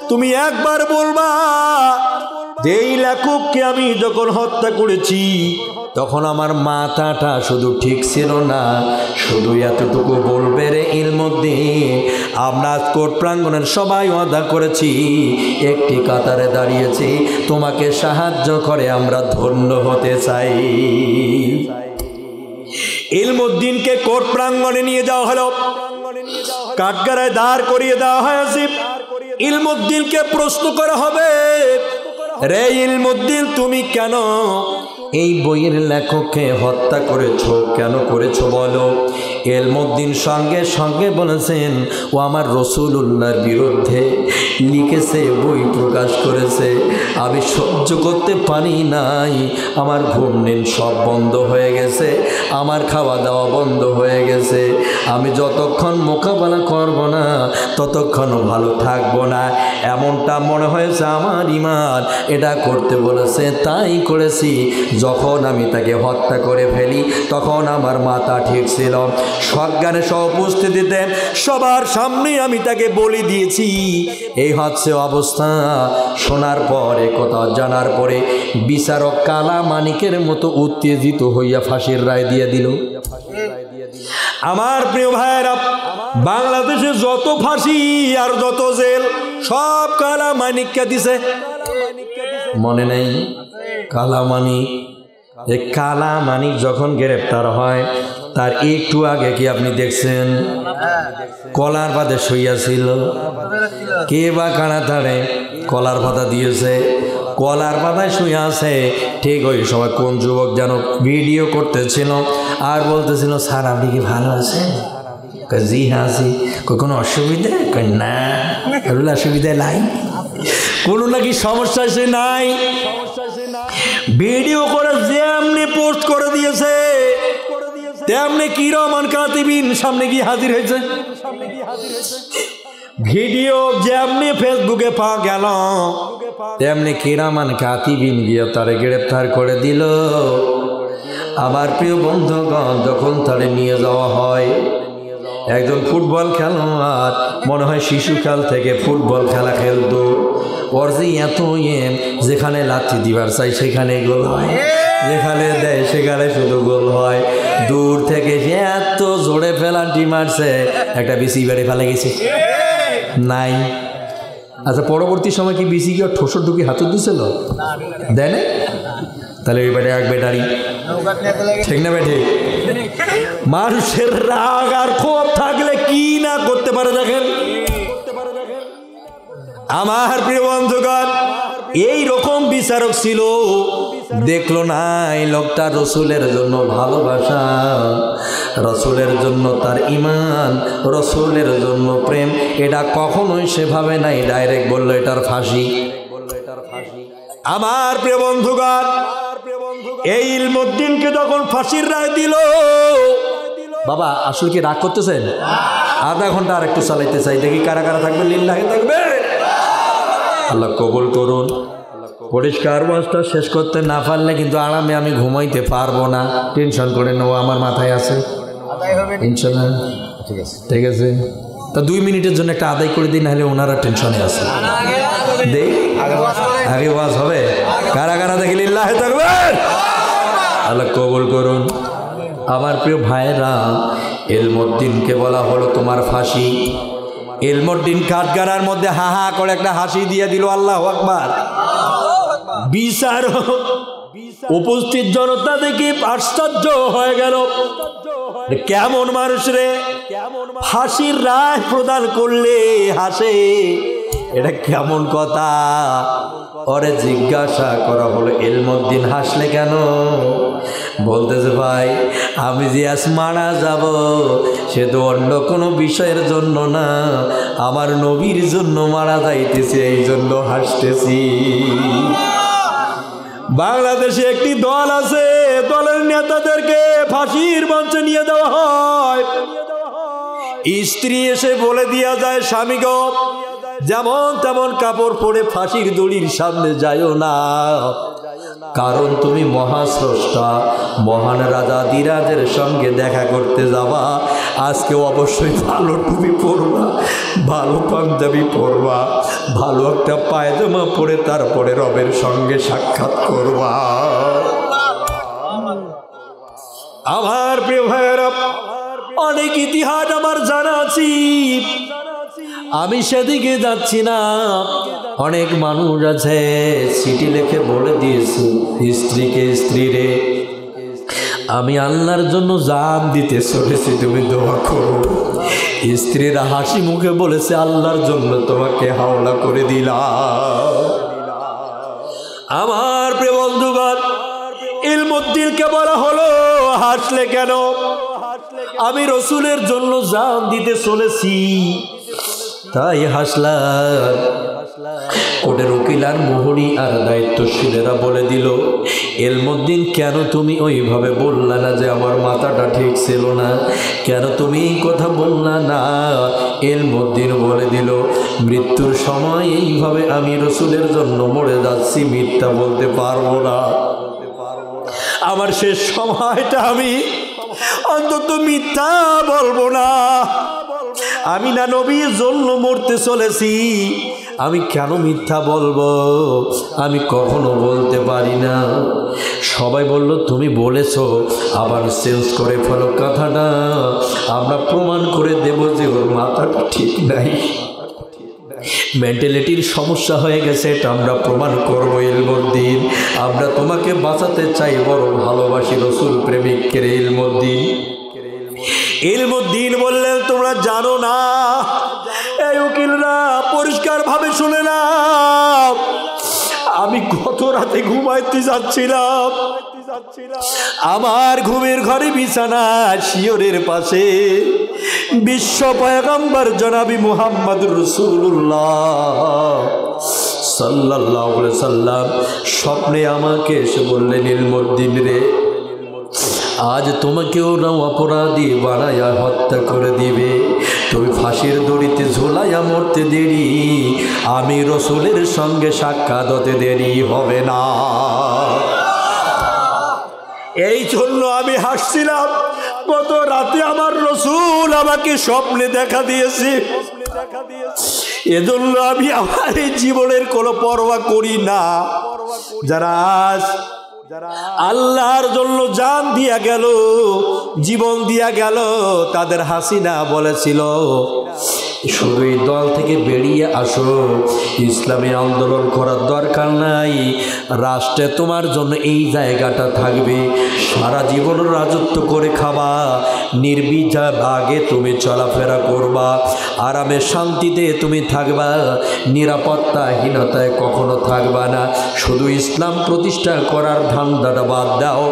তুমি একবার বলবা যে এই লেখককে আমি যখন হত্যা করেছি তখন আমার মাথাটা শুধু ঠিক ছিল না, শুধু এতটুকু বলবে রে ইলমুদ্দিন, আমরা কোর্ট প্রাঙ্গণের সবাই ওয়াদা করেছি, একটি কাতারে দাঁড়িয়েছি, তোমাকে সাহায্য করে আমরা ধন্য হতে চাই। ইলমুদ্দিনকে কোর্ট প্রাঙ্গণে নিয়ে যাওয়া হলো, কাঠগড়ায় দাঁড় করিয়ে দেওয়া হয়েছে। ইলমুদ্দিনকে প্রশ্ন করা হবে, রে ইলমুদ্দিন, তুমি কেন এই বইয়ের লেখককে হত্যা করেছো? কেন করেছো বলো? ইলমুদ্দিন সঙ্গে সঙ্গে বলেছেন, ও আমার রাসূলুল্লাহর বিরুদ্ধে লিখেছে, বই প্রকাশ করেছে, আমি সহ্য করতে পারি নাই, আমার ঘুম নিন সব বন্ধ হয়ে গেছে, আমার খাওয়া দাওয়া বন্ধ হয়ে গেছে, আমি যতক্ষণ মোকাবেলা করব না ততক্ষণ ভালো থাকবো না, এমনটা মনে হয়েছে আমার ইমান এটা করতে বলেছে, তাই করেছি। যখন আমি তাকে হত্যা করে ফেলি তখন আমার মাথা ঠিক ছিল, সজ্ঞানে সহ উপস্থিতিতে সবার সামনে আমি তাকে বলে দিয়েছি। এই হচ্ছে অবস্থা। শোনার পরে, কথা জানার পরে বিচারক কালা মানিকের মতো উত্তেজিত হইয়া ফাঁসির রায় দিয়ে দিল। আমার প্রিয় ভাইয়েরা, বাংলাদেশে যত ফাঁসি আর যত জেল সব কালা মানিককে দিছে। মনে নেই কালা মানিক? এই কালা মানিক যখন গ্রেপ্তার হয় তার একটু আগে কি আপনি দেখছেন? কলার পাতে শুইয়াছিল। কে বা কানা তারে কলার পাতা দিয়েছে, কলার পাতায় শুয়ে আছে। ঠিক ওই সময় কোন যুবক যেন ভিডিও করতেছিল আর বলতেছিল, স্যার আপনি কি ভালো আছেন? জি হ্যাঁ আছি। কোনো অসুবিধা? না, অসুবিধা নাই, কোনো নাকি সমস্যা সে নাই। ভিডিও করে যেমনি পোস্ট করে দিয়েছে তেমনি কি রহমান কাতিবিন সামনে গিয়ে হাজির হয়েছে। ভিডিও যেমনি ফেসবুকে পাওয়া গেল তেমনি কিরামান কাতিবিন গিয়ে তারে গ্রেপ্তার করে দিল। আমার প্রিয় বন্ধুগণ, যখন তারে নিয়ে যাওয়া হয়, একজন ফুটবল খেলোয়াড়, মনে হয় শিশুকাল থেকে ফুটবল খেলা খেলতো, ওর যে এত যেখানে লাথি দিবার চাই সেখানে গোল হয়, যেখানে দেয় সেখানে শুধু গোল হয়। দূর থেকে সে এত জোরে পেনাল্টি মারছে, একটা বিসি বেড়ে ফেলে গেছে নাই। আচ্ছা, পরবর্তী সময় কি বিসি কি ঠোসর ঢুকি হাতুর দিছিল? দেয় না? তাহলে ওই বেটে এক বেটারি, ঠিক না বেঠে? মানুষের রাগ আর ক্ষোভ থাকলে কি না করতে পারে দেখেন। আমার প্রিয় বন্ধুগণ, এই রকম বিচারক ছিল। দেখলো না এই লোকটা রসুলের জন্য ভালোবাসা, রসুলের জন্য তার ইমান, রসুলের জন্য প্রেম, এটা কখনোই সেভাবে নাই ডাইরেক্ট বললো এটার ফাঁসি। আমার প্রিয় বন্ধুগণ, এই ইলমুদ্দিনকে যখন ফাঁসির রায় দিল, বাবা আসলে কি রাগ করতেছেন? আধা ঘন্টা আর একটু চালাইতে চাই, দেখি কারা কারা থাকবে, লিল্লাহে থাকবে। আল্লাহ কবুল করুন। পরিষ্কার ওয়াজটা শেষ করতে না পারলে কিন্তু আরামে আমি ঘুমাইতে পারবো না। টেনশন করে নেবো, আমার মাথায় আছে ইনশাল্লাহ। ঠিক আছে, তা 2 মিনিটের জন্য একটা আদায় করে দিই, নাহলে ওনারা টেনশনে আছে। দেখ আগে ওয়াজ হবে, কারা কারা দেখি লিল্লাহে থাকবে। আল্লাহ কবুল করুন। আমার প্রিয় ভাইরা, ইলমুদ্দিনকে বলা হলো তোমার ফাঁসি। ইলমুদ্দিন কাঠগাড়ার মধ্যে হা হা করে একটা হাসি দিয়ে দিল। আল্লাহু আকবার। বিচারক উপস্থিত জনতা দেখে আশ্চর্য হয়ে গেল, কেমন মানুষ রে, ফাঁসির রায় প্রদান করলে হাসে, এটা কেমন কথা? ওরে জিজ্ঞাসা করা হলো, ইলমুদ্দিন হাসলে কেন? বলতেছে, ভাই আমি যে আজ মারা যাব সে তো অন্য কোনো বিষয়ের জন্য না, আমার নবীর জন্য মারা যাইতেছে, এই জন্য হাসতেছি। বাংলাদেশে একটি দল আছে, দলের নেতাদেরকে ফাঁসির মঞ্চে নিয়ে দেওয়া হয়। স্ত্রী এসে বলে দিয়া যায়, স্বামী গো যেমন তেমন কাপড় পরে ফাঁসির দড়ির সামনে যাইও না, কারণ তুমি মহাস্রষ্টা মহান রাজা দিরাজের সঙ্গে দেখা করতে যাবা। আজকে অবশ্যই ভালো টুপি পরবা, ভালো পাঞ্জাবি পরবা, ভালো একটা পায়জামা পরে তারপরে রবের সঙ্গে সাক্ষাৎ করবা। আমার প্রিয় ভাইয়েরা, অনেক ইতিহাস আমার জানা আছে, আমি সেদিকে যাচ্ছি না। অনেক মানুষ আছে চিঠি লিখে বলে দিয়েছে স্ত্রীকে, স্ত্রী রে আমি আল্লাহর জন্য জান দিতে চলেছি, তুমি দোয়া করো। স্ত্রীরা হাসি মুখে বলেছে, আল্লাহর জন্য তোমাকে হাওলা করে দিলাম। আমার প্রিয় বন্ধুগণ, ইলমুদ্দিনকে বলা হলো হাসলে কেন? আমি রসুলের জন্য জান দিতে চলেছি তাই হাসলাম। কোর্টের উকিল আর মোহরি আর দায়িত্বশীলেরা বলে দিল, ইলমুদ্দিন কেন তুমি ওইভাবে বললা না যে আমার মাথাটা ঠিক ছিল না? কেন তুমি এই কথা বললা না? ইলমুদ্দিন বলে দিল, মৃত্যুর সময় এইভাবে আমি রসুলের জন্য মরে যাচ্ছি, মিথ্যা বলতে পারবো না। আমার শেষ সময়টা আমি অন্তত মিথ্যা বলবো না। আমি না নবীর জন্য মরতে চলেছি, আমি কেন মিথ্যা বলবো? আমি কখনো বলতে পারি না। সবাই বলল, তুমি বলেছো, আবার চেঞ্জ করে ফেলো কথাটা, আমরা প্রমাণ করে দেব যে ওর মাথাটা ঠিক নাই, মেন্টালিটির সমস্যা হয়ে গেছে, এটা আমরা প্রমাণ করবো। ইলমুদ্দিন, আমরা তোমাকে বাঁচাতে চাই, বড় ভালোবাসি রসুল প্রেমিককে রে ইলমুদ্দিন। ইলমুদ্দিন বললেন, তোমরা জানো না। এই উকিলরা পরিষ্কার ভাবে শুনে না, আমি গত রাতে ঘুমাইতে যাচ্ছিলাম, আমার ঘুমের ঘরে বিছানা শিয়রের পাশে বিশ্ব পয়গম্বর জনাবি মুহাম্মদুর রাসূলুল্লাহ সাল্লাল্লাহু আলাইহি সাল্লাম স্বপ্নে আমাকে এসে বললেন, ইলমুদ্দিন রে, আজ তোমাকেও না অপরাধী বানায়া হত্যা করে দিবে, তুমি ফাঁসির দড়িতে ঝোলাইয়া মরতে দেরি, আমি রসুলের সঙ্গে সাক্ষাৎ হতে দেরি হবে না। এই জন্য আমি হাসছিলাম, গত রাতে আমার রসুল আমাকে স্বপ্নে দেখা দিয়েছে, এজন্য আমি আমার এই জীবনের কোনো পরোয়া করি না। যারা আজ আল্লাহর জন্য জান দিয়া গেল, জীবন দিয়া গেল, তাদের হাসিনা বলেছিল, শুধু এই দল থেকে বেরিয়ে আসো, ইসলামী আন্দোলন করার দরকার নাই, রাষ্ট্রে তোমার জন্য এই জায়গাটা থাকবে, সারা জীবন রাজত্ব করে খাবা, নির্বিচার আগে তুমি চলাফেরা করবা, আরামে শান্তিতে তুমি থাকবা, নিরাপত্তাহীনতায় কখনো থাকবা না, শুধু ইসলাম প্রতিষ্ঠা করার ধান্দাটা বাদ দাও,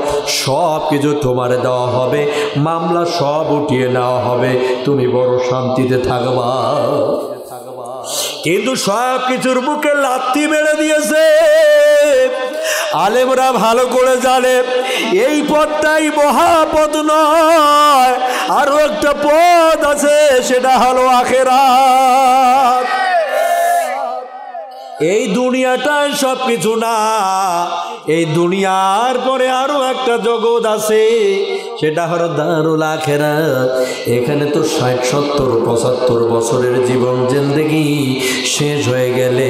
সব কিছু তোমার দেওয়া হবে, মামলা সব উঠিয়ে নেওয়া হবে, তুমি বড় শান্তিতে থাকবা। কিন্তু সব কিছুর বুকে লাথি মেরে দিয়েছে। আলেমরা ভালো করে জানে এই পথটাই মহাপথ নয়, আরো একটা পথ আছে, সেটা হলো আখিরাত। এই দুনিয়াটাই সব কিছু না, এই দুনিয়ার পরে আরো একটা জগৎ আছে, সেটা হলো দারুল আখিরাত। এখানে তো 60, 70, 75 বছরের জীবন জিন্দেগি শেষ হয়ে গেলে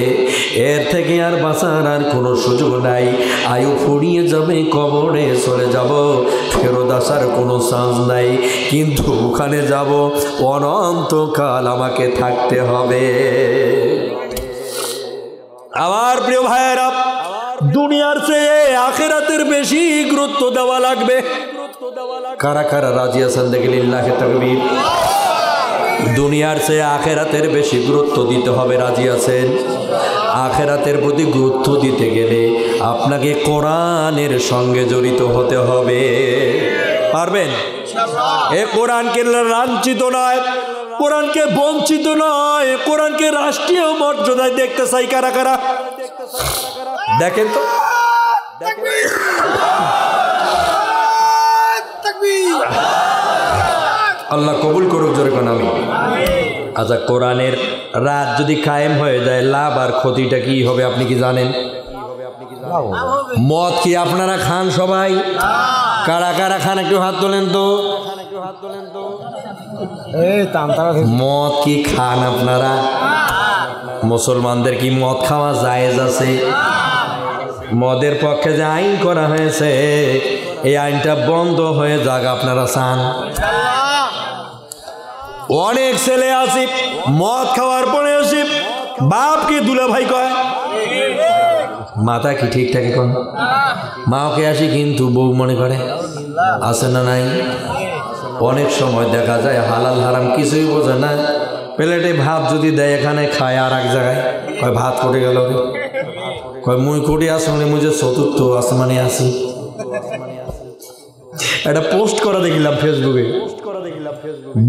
এর থেকে আর বাঁচার আর কোনো সুযোগ নাই, আয়ু ফুরিয়ে যাবে, কবরে চলে যাব, ফেরত আসার কোনো চান্স নাই, কিন্তু ওখানে যাব অনন্তকাল আমাকে থাকতে হবে। আমার প্রিয় ভাইয়েরা, দুনিয়ার চেয়ে আখিরাতের বেশি গুরুত্ব দেওয়া লাগবে। কারা কারা রাজি আছেন দেখে লিল্লাহি তাকবীর। দুনিয়ার চেয়ে আখিরাতের বেশি গুরুত্ব দিতে হবে, রাজি আছেন? আখিরাতের প্রতি গুরুত্ব দিতে গেলে আপনাকে কোরআনের সঙ্গে জড়িত হতে হবে। পারবেন? এ কোরআনকে লাঞ্ছিত নয়, কোরআনকে বঞ্চিত নয়, কোরআনকে রাষ্ট্রীয় মর্যাদায় দেখতে চাই। কারা কারা দেখেন তো, আল্লাহ কবুল করুক, জোরে কোন আমি। আচ্ছা, কোরআনের রাত যদি কায়েম হয়ে যায়, লাভ আর ক্ষতিটা কি হবে আপনি কি জানেন? মদ কি আপনারা খান সবাই? কারা কারা খান একটু হাত তোলেন তো। মদ কি খান আপনারা? মুসলমানদের কি মদ খাওয়া জায়েজ আছে? মদের পক্ষে যে আইন করা হয়েছে, এই আইনটা বন্ধ হয়ে যাক, আপনারা চান? অনেক ছেলে আছে মদ খাওয়ার পরে আসি বাপকে দুলা ভাই কয়, মাথা কি ঠিকঠাক এখন? মাকে আসি কিন্তু বউ মনে করে, আছে না নাই? অনেক সময় দেখা যায় হালাল হারাম কিছুই বোঝে না, প্লেটে ভাত যদি দেয় এখানে খায়, আর এক জায়গায় ভাত পড়ে গেল, কয় মুই কোটি আসমানে মুই যে চতুর্থ আসমানে আছি। একটা পোস্ট করা দেখিলাম ফেসবুকে,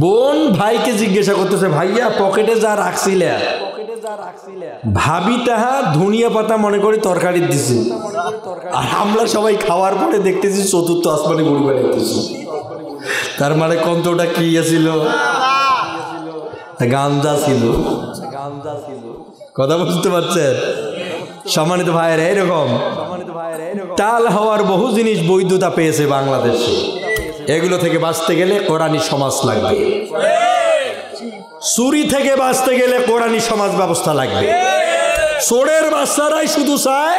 বোন ভাইকে জিজ্ঞাসা করতেছে, ভাইয়া পকেটে যা রাখছিলে ভাবি তাহা ধনিয়া পাতা মনে করে তরকারি দিছি, আর আমরা সবাই খাওয়ার পরে দেখতেছি চতুর্থ আসমানে বুড়ি বানাইতেছি। তার মানে কন্তটা কি ছিল? গাঞ্জা ছিল। কথা বুঝতে পারছেন? সম্মানিত ভাইয়েরা, এরকম টাল হওয়ার বহু জিনিস বৈধতা পেয়েছে বাংলাদেশে। এগুলো থেকে বাঁচতে গেলে কোরআনী সমাজ লাগবে, চুরি থেকে বাঁচতে গেলে কোরআনী সমাজ ব্যবস্থা লাগবে। চোরের বাচ্চারাই শুধু চায়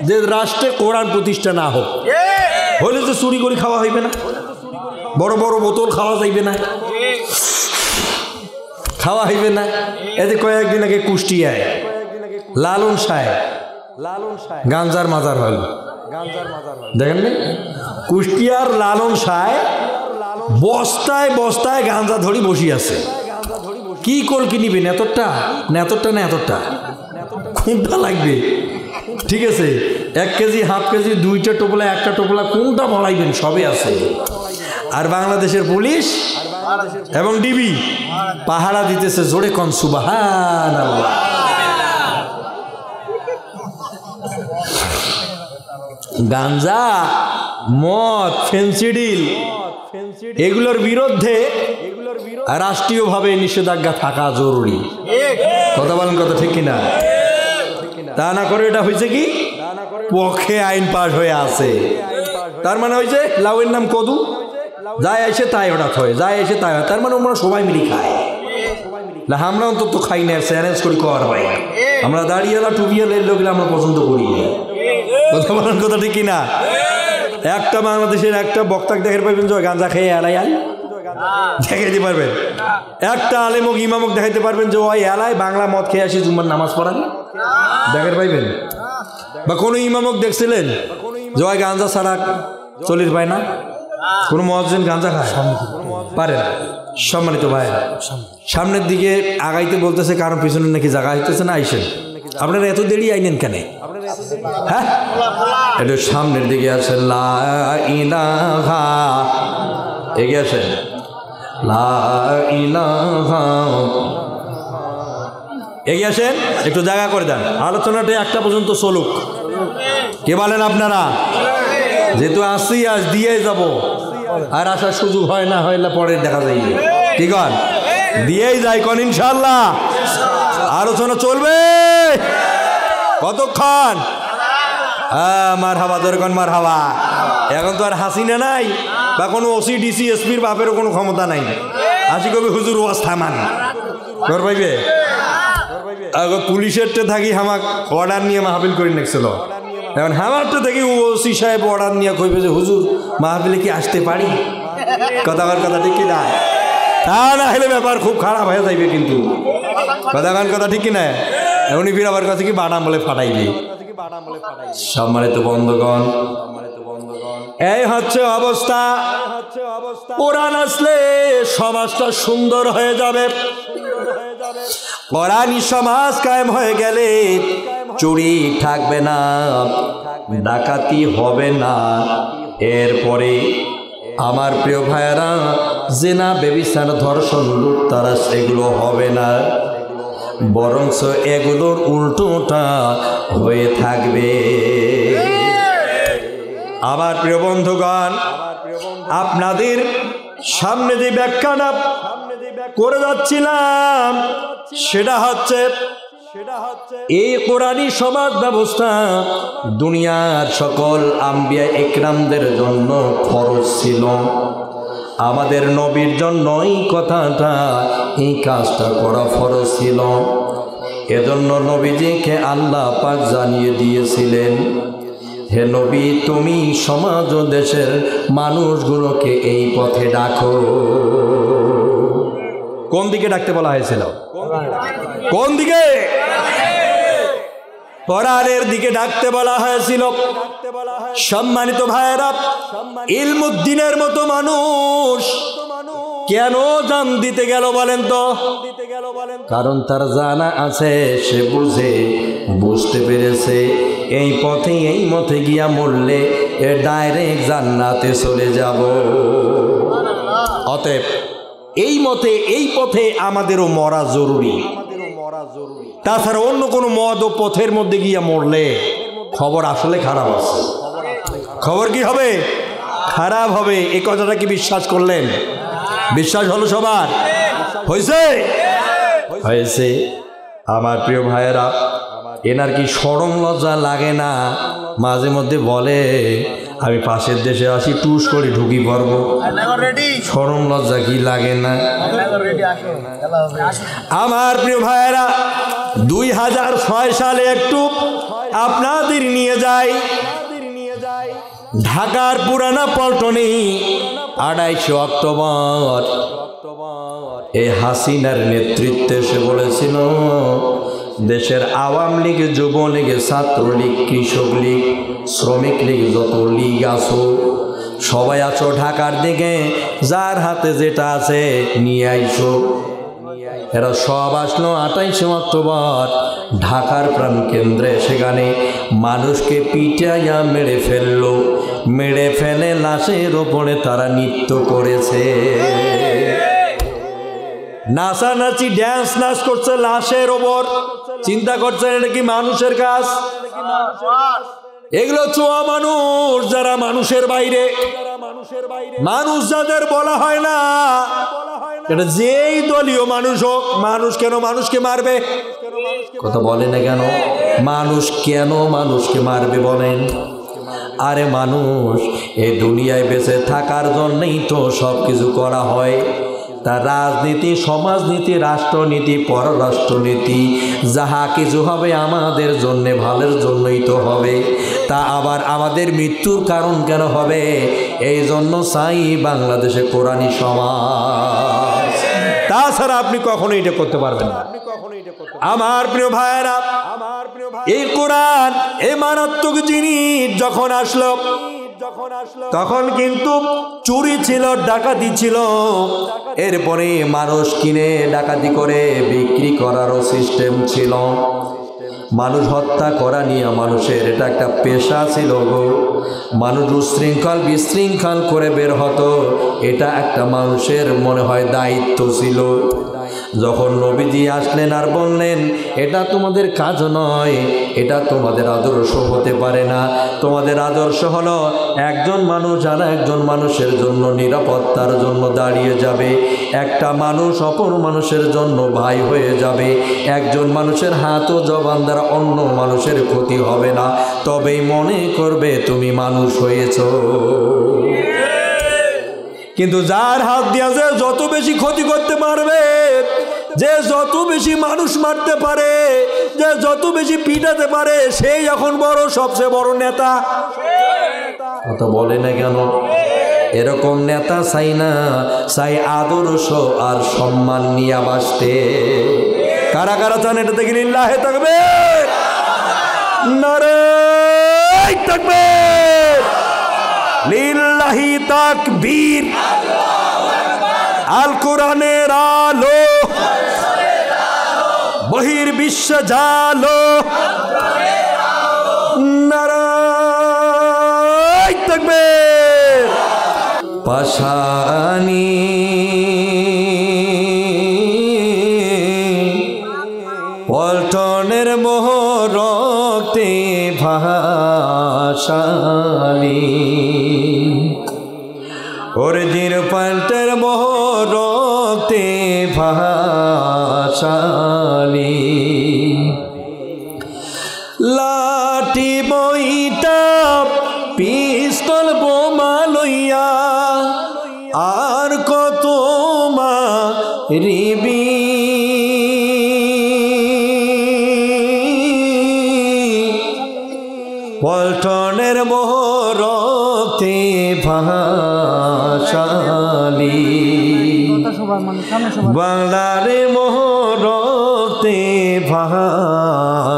যে রাষ্ট্রে কোরআন প্রতিষ্ঠা না হোক, হলে যে চুরি করে খাওয়া হইবে না, বড় বড় বোতল খাওয়া যাইবে না, খাওয়া হইবে না। এতে কয়েকদিন আগে কুষ্টিয়ায় লালন সাহেব গাঞ্জার মাজার হল, দেখেন না? কুষ্টিয়ার লালন সাহেব বস্তায় বস্তায় গাঞ্জা ধরি বসি আছে। কি কল কিনিবেন? এতটা না এতটা না এতটা, কোনটা লাগবে? ঠিক আছে, 1 কেজি, হাফ কেজি, 2টা টোপলা, 1টা টোপলা, কোনটা বলাইবেন? সবই আছে। আর বাংলাদেশের পুলিশ এবং ডিবি পাহারা দিতেছে, জোরে কোন সুবহানাল্লাহ। গাঞ্জা, মদ, ফেন্সিডিল এগুলোর বিরুদ্ধে রাষ্ট্রীয়ভাবে নিষেধাজ্ঞা থাকা জরুরি। কথা বলেন, কথা ঠিক কিনা? তা না করে এটা হয়েছে কি, পক্ষে আইন পাশ হয়ে আছে। তার মানে হয়েছে লাউয়ের নাম কদু, যায় এসে তাই হঠাৎ হয়, যায় এসে তাই হয়। তার মানে আমরা সবাই মিলি খাই না, আমরা অন্তত খাই না, চ্যালেঞ্জ করি খাওয়ার ভাই। আমরা দাঁড়িয়েলা টুপিয়ালের লোকগুলো আমরা পছন্দ করি। কথা বলেন, কথা ঠিক কিনা? একটা বাংলাদেশের একটা বক্তাকে দেখে পাইবেন যে গাঁজা খেয়ে এলাই আল দেখাইতে পারবেন, একটা আলেমক ইমামক দেখাইতে পারবেন যে ওই এলাই বাংলা মদ খেয়ে আসি জুম্মার নামাজ পড়ান, দেখেন পাইবেন? বা কোনো ইমামক দেখছিলেন যে ওই গাঁজা ছাড়া চলির পায় না? কোনো মহাজন গাঁজা খায় পারে না? সম্মানিত ভাই, সামনের দিকে আগাইতে বলতেছে, কারণ পিছনে নাকি জায়গা হইতেছে না। আইসেন, আপনারা এত দেরি আইনেন কেন? হ্যাঁ, একটু সামনের দিকে আসেন, লা ইলাহা, এগিয়ে আসেন, লা ইলাহা, এগিয়ে আসেন, একটু জায়গা করে দেন। আলোচনাটা 1টা পর্যন্ত চলুক। কে বলেন আপনারা? যেহেতু আসি, আজ দিয়ে যাব, আর আসার সুযোগ হয় না, হইলে পরে দেখা যাইবে। ঠিক আছে, দিয়েই যাই কোন ইনশাআল্লাহ। আলোচনা চলবে কতক্ষণ? মার হাওয়া দরকার, মার হাওয়া। এখন তো আর হাসিনা নাই, বা কোনো ওসি ডিসি এসপির বাপেরও কোনো ক্ষমতা নাই। আসি কবি হুজুর ওয়াজ থামান কর পাইবে। পুলিশেরটা থাকি হামাক অর্ডার নিয়ে মাহফিল করে নেছিল, এখন হামারটা দেখি ওসি সাহেব অর্ডার নিয়ে কইবে যে হুজুর মাহফিলে কি আসতে পারি? কথার কথা ঠিক কিনা? তা না হলে ব্যাপার খুব খারাপ হয়ে যাইবে কিন্তু। কথা ঠিক কিনা? এমনি ফির আবার কাছে কি বাদাম বলে ফাটাইবে। সম্মানিত বন্ধুগণ, এই হচ্ছে অবস্থা। কোরআন আসলে সমাজটা সুন্দর হয়ে যাবে। কোরআনী সমাজ কায়েম হয়ে গেলে চুরি থাকবে না, ডাকাতি হবে না। এরপরে আমার প্রিয় ভাইয়েরা, জিনা, ব্যভিচার, ধর্ষণ, লুটতরাজ এগুলো হবে না, বরঞ্চ এগুলোর উল্টোটা হয়ে থাকবে। আমার প্রিয় বন্ধুগণ, আপনাদের সামনে যে ব্যাখ্যাটা করে যাচ্ছিলাম সেটা হচ্ছে এই কোরআনী সমাজ ব্যবস্থা দুনিয়ার সকল আম্বিয়া ইকরামদের জন্য ফরজ ছিল। আমাদের নবীর জন্য এই কাজটা করা ফরজ ছিল। এজন্য নবীজিকে আল্লাহ পাক জানিয়ে দিয়েছিলেন, হে নবী, তুমি সমাজ ও দেশের মানুষগুলোকে এই পথে ডাকো। কোন দিকে ডাকতে বলা হয়েছিল? কোন দিকে? কোরআনের দিকে ডাকতে বলা হয়েছিল। সম্মানিত ভাইয়েরা, ইলমুদ্দিনের মতো মানুষ কেন জান দিতে গেল বলেন তো? কারণ তার জানা আছে, সে বুঝতে পেরেছে এই পথে এই মতে গিয়া মরলে ডাইরেক্ট জান্নাতে চলে যাব। অতএব এই পথে আমাদেরও মরা জরুরি। তাছাড়া অন্য কোনো মদ ও পথের মধ্যে গিয়া মরলে খবর আসলে খারাপ আছে। খবর কি হবে? খারাপ হবে। এই কথাটা কি বিশ্বাস করলেন? বিশ্বাস হলো সবার? হয়েছে। আমার প্রিয় ভাইয়েরা, এনার কি শরম লজ্জা লাগে না? মাঝে মধ্যে বলে আমি পাশের দেশে আসি, টুস করে ঢুকি পড়ব। শরম লজ্জা কি লাগে না? আমার প্রিয় ভাইয়েরা, 2006 সালে একটু আপনাদের নিয়ে যাই ঢাকার পুরানা পল্টনে। 28 অক্টোবর এই হাসিনার নেতৃত্বে সে বলেছিল দেশের আওয়ামী লীগ, যুবলীগ, ছাত্রলীগ, কৃষক লীগ, শ্রমিক লীগ, যত লীগ আছো সবাই আছো ঢাকার দিকে, যার হাতে যেটা আছে নিয়ে আইসো। এরা সব আসলো 28 অক্টোবর ঢাকার প্রাণ কেন্দ্রে। সেখানে মানুষকে পিটাইয়া মেরে ফেললো। মেরে ফেলে লাশের ওপরে তারা নৃত্য করেছে, নাচানাচি, ড্যান্স নাচ করছে লাশের ওপর। চিন্তা করছেন এটা কি মানুষের কাজ? এগুলো চোয়া মানুষ, যারা মানুষের বাইরে, মানুষ যাদের বলা হয় না। এটা যেই দলীয় মানুষ হোক, মানুষ কেন মানুষকে মারবে? কথা বলে না কেন? মানুষ কেন মানুষকে মারবে বলেন? আরে মানুষ এই দুনিয়ায় বেঁচে থাকার জন্যই তো সব কিছু করা হয়। তার রাজনীতি, সমাজনীতি, রাষ্ট্রনীতি, পররাষ্ট্রনীতি যাহা কিছু হবে আমাদের জন্য ভালোর জন্যই তো হবে। তা আবার আমাদের মৃত্যুর কারণ কেন হবে? এই জন্য চাই বাংলাদেশে কোরআনী সমাজ। তাছাড়া আপনি কখনো এটা করতে পারবেন না। আমার প্রিয় ভাইয়েরা, এই কোরআন এই মারাত্মক জিনিস যখন আসলো তখন কিন্তু চুরি ছিল, ডাকাতি ছিল। এরপরে মানুষ কিনে ডাকাতি করে বিক্রি করারও সিস্টেম ছিল। মানুষ হত্যা করা নিয়ে মানুষের এটা একটা পেশা ছিল গো। মানুষ উশৃঙ্খল বিশৃঙ্খল করে বের হতো, এটা একটা মানুষের মনে হয় দায়িত্ব ছিল। যখন নবীজি আসলেন আর বললেন এটা তোমাদের কাজ নয়, এটা তোমাদের আদর্শ হতে পারে না। তোমাদের আদর্শ হলো একজন মানুষ আর একজন মানুষের জন্য নিরাপত্তার জন্য দাঁড়িয়ে যাবে, একটা মানুষ অপর মানুষের জন্য ভাই হয়ে যাবে, একজন মানুষের হাত ও জবান দ্বারা অন্য মানুষের ক্ষতি হবে না, তবেই মনে করবে তুমি মানুষ হয়েছো। কিন্তু যার হাত দিয়া যে যত বেশি ক্ষতি করতে পারবে, যে যত বেশি মানুষ মারতে পারে, যে যত বেশি পিটাতে পারে, সেই এখন বড়, সবচেয়ে বড় নেতা। কথা বলে না কেন? এরকম নেতা চাই না, চাই আদর্শ আর সম্মান নিয়ে বাঁচতে। কারা কারা চান এটা দেখি লিল্লাহে তাকবীর, নারে তাকবীর, লিল্লাহি তাকবীর। আল কোরআনের আলো বহির্বিশ্ব জালো, নারায়ে তাকবীর। পাশানি পল্টনের মোহ রক্তে ভাসালি, অর্জির পাল্টের মোহ রক্তে ভাসালি। লাঠি বইটা পিস্তল বোমা লইয়া আর কত মারিবি, পল্টনের মোহ রক্তে ভাসালি, বাংলার মোহ রক্তে ভাসালি।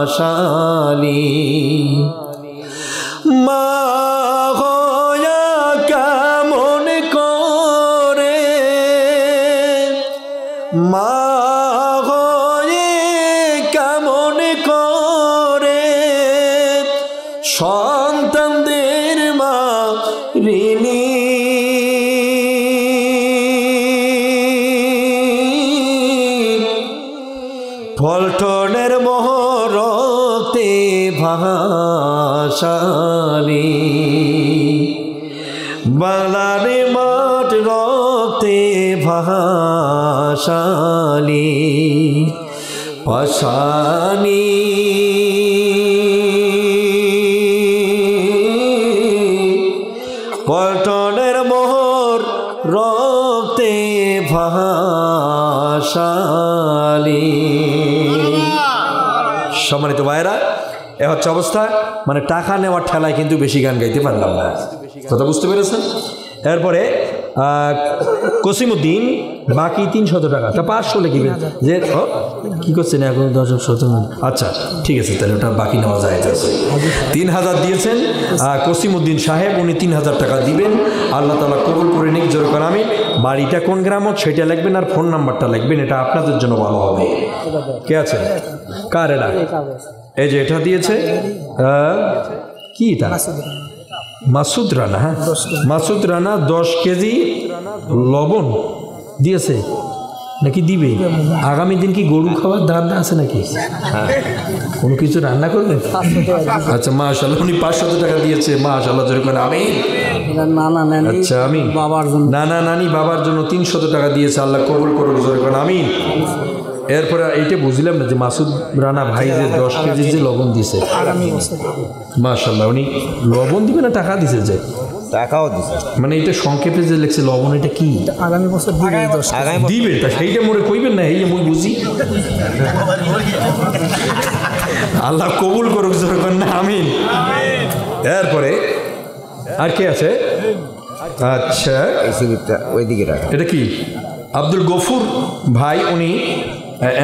মা হইয়া কেমন করে মা হয়ে কেমন করে সন্তানদের মা ঋণী, পল্টনের মোহরতে ভাসানি, বাংলারে মাঠ রক্তে ভাসানি পাশানি, পল্টনের মোহর রক্তে ভাসানি। সম্মানিত ভাইরা, এ হচ্ছে অবস্থা। মানে টাকা নেওয়ার ঠেলায় কিন্তু বেশি গান গাইতে পারলাম না, কথা বুঝতে পেরেছেন? এরপরে কসিমউদ্দিন বাকি 300 টাকা, তা 500 লিখবেন যে কি করছেন এখন 10 আচ্ছা ঠিক আছে, তাহলে ওটা বাকি নেওয়া যায়। 3000 দিয়েছেন কসিমউদ্দিন সাহেব, উনি 3000 টাকা দিবেন। আল্লাহ তাআলা কবুল করে নিক, জোর করে আমিন। বাড়িটা কোন গ্রামত সেটা লিখবেন আর ফোন নাম্বারটা লিখবেন, এটা আপনাদের জন্য ভালো হবে। কে আছে? কার এটা? এই যে এটা দিয়েছে কি এটা? মাসুদ রানা। হ্যাঁ, মাসুদ রানা 10 কেজি লবণ দিয়েছে নাকি দিবে? আগামী দিন কি গরু খাওয়ার ধারণা আছে নাকি? কোনো কিছু রান্না করবেন? আচ্ছা মাশাআল্লাহ, উনি 500 টাকা দিয়েছে। মাশাআল্লাহ, যেরকম আমি আচ্ছা আমি নানা নানি বাবার জন্য 300 টাকা দিয়েছে। আল্লাহ কবুল করুক, যেরকম আমি। এরপরে এইটা বুঝলাম না যে মাসুদ রানা ভাই যে 10 কেজি যে লবণ দিছে, মাশাআল্লাহ, উনি লবণ দিবে না টাকা দিছে? যে টাকাও দিছে, মানে এটা সংক্ষেপে যে লিখছে লবণ, এটা কি আগামী বছর দিবে? তা সেইটা মোরে কইবেন না, এই যে মুই বুঝি। আল্লাহ কবুল করুক, যেরকম না আমিন। এরপরে আর কে আছে? আচ্ছা ওইদিকে এটা কি? আব্দুল গফুর ভাই, উনি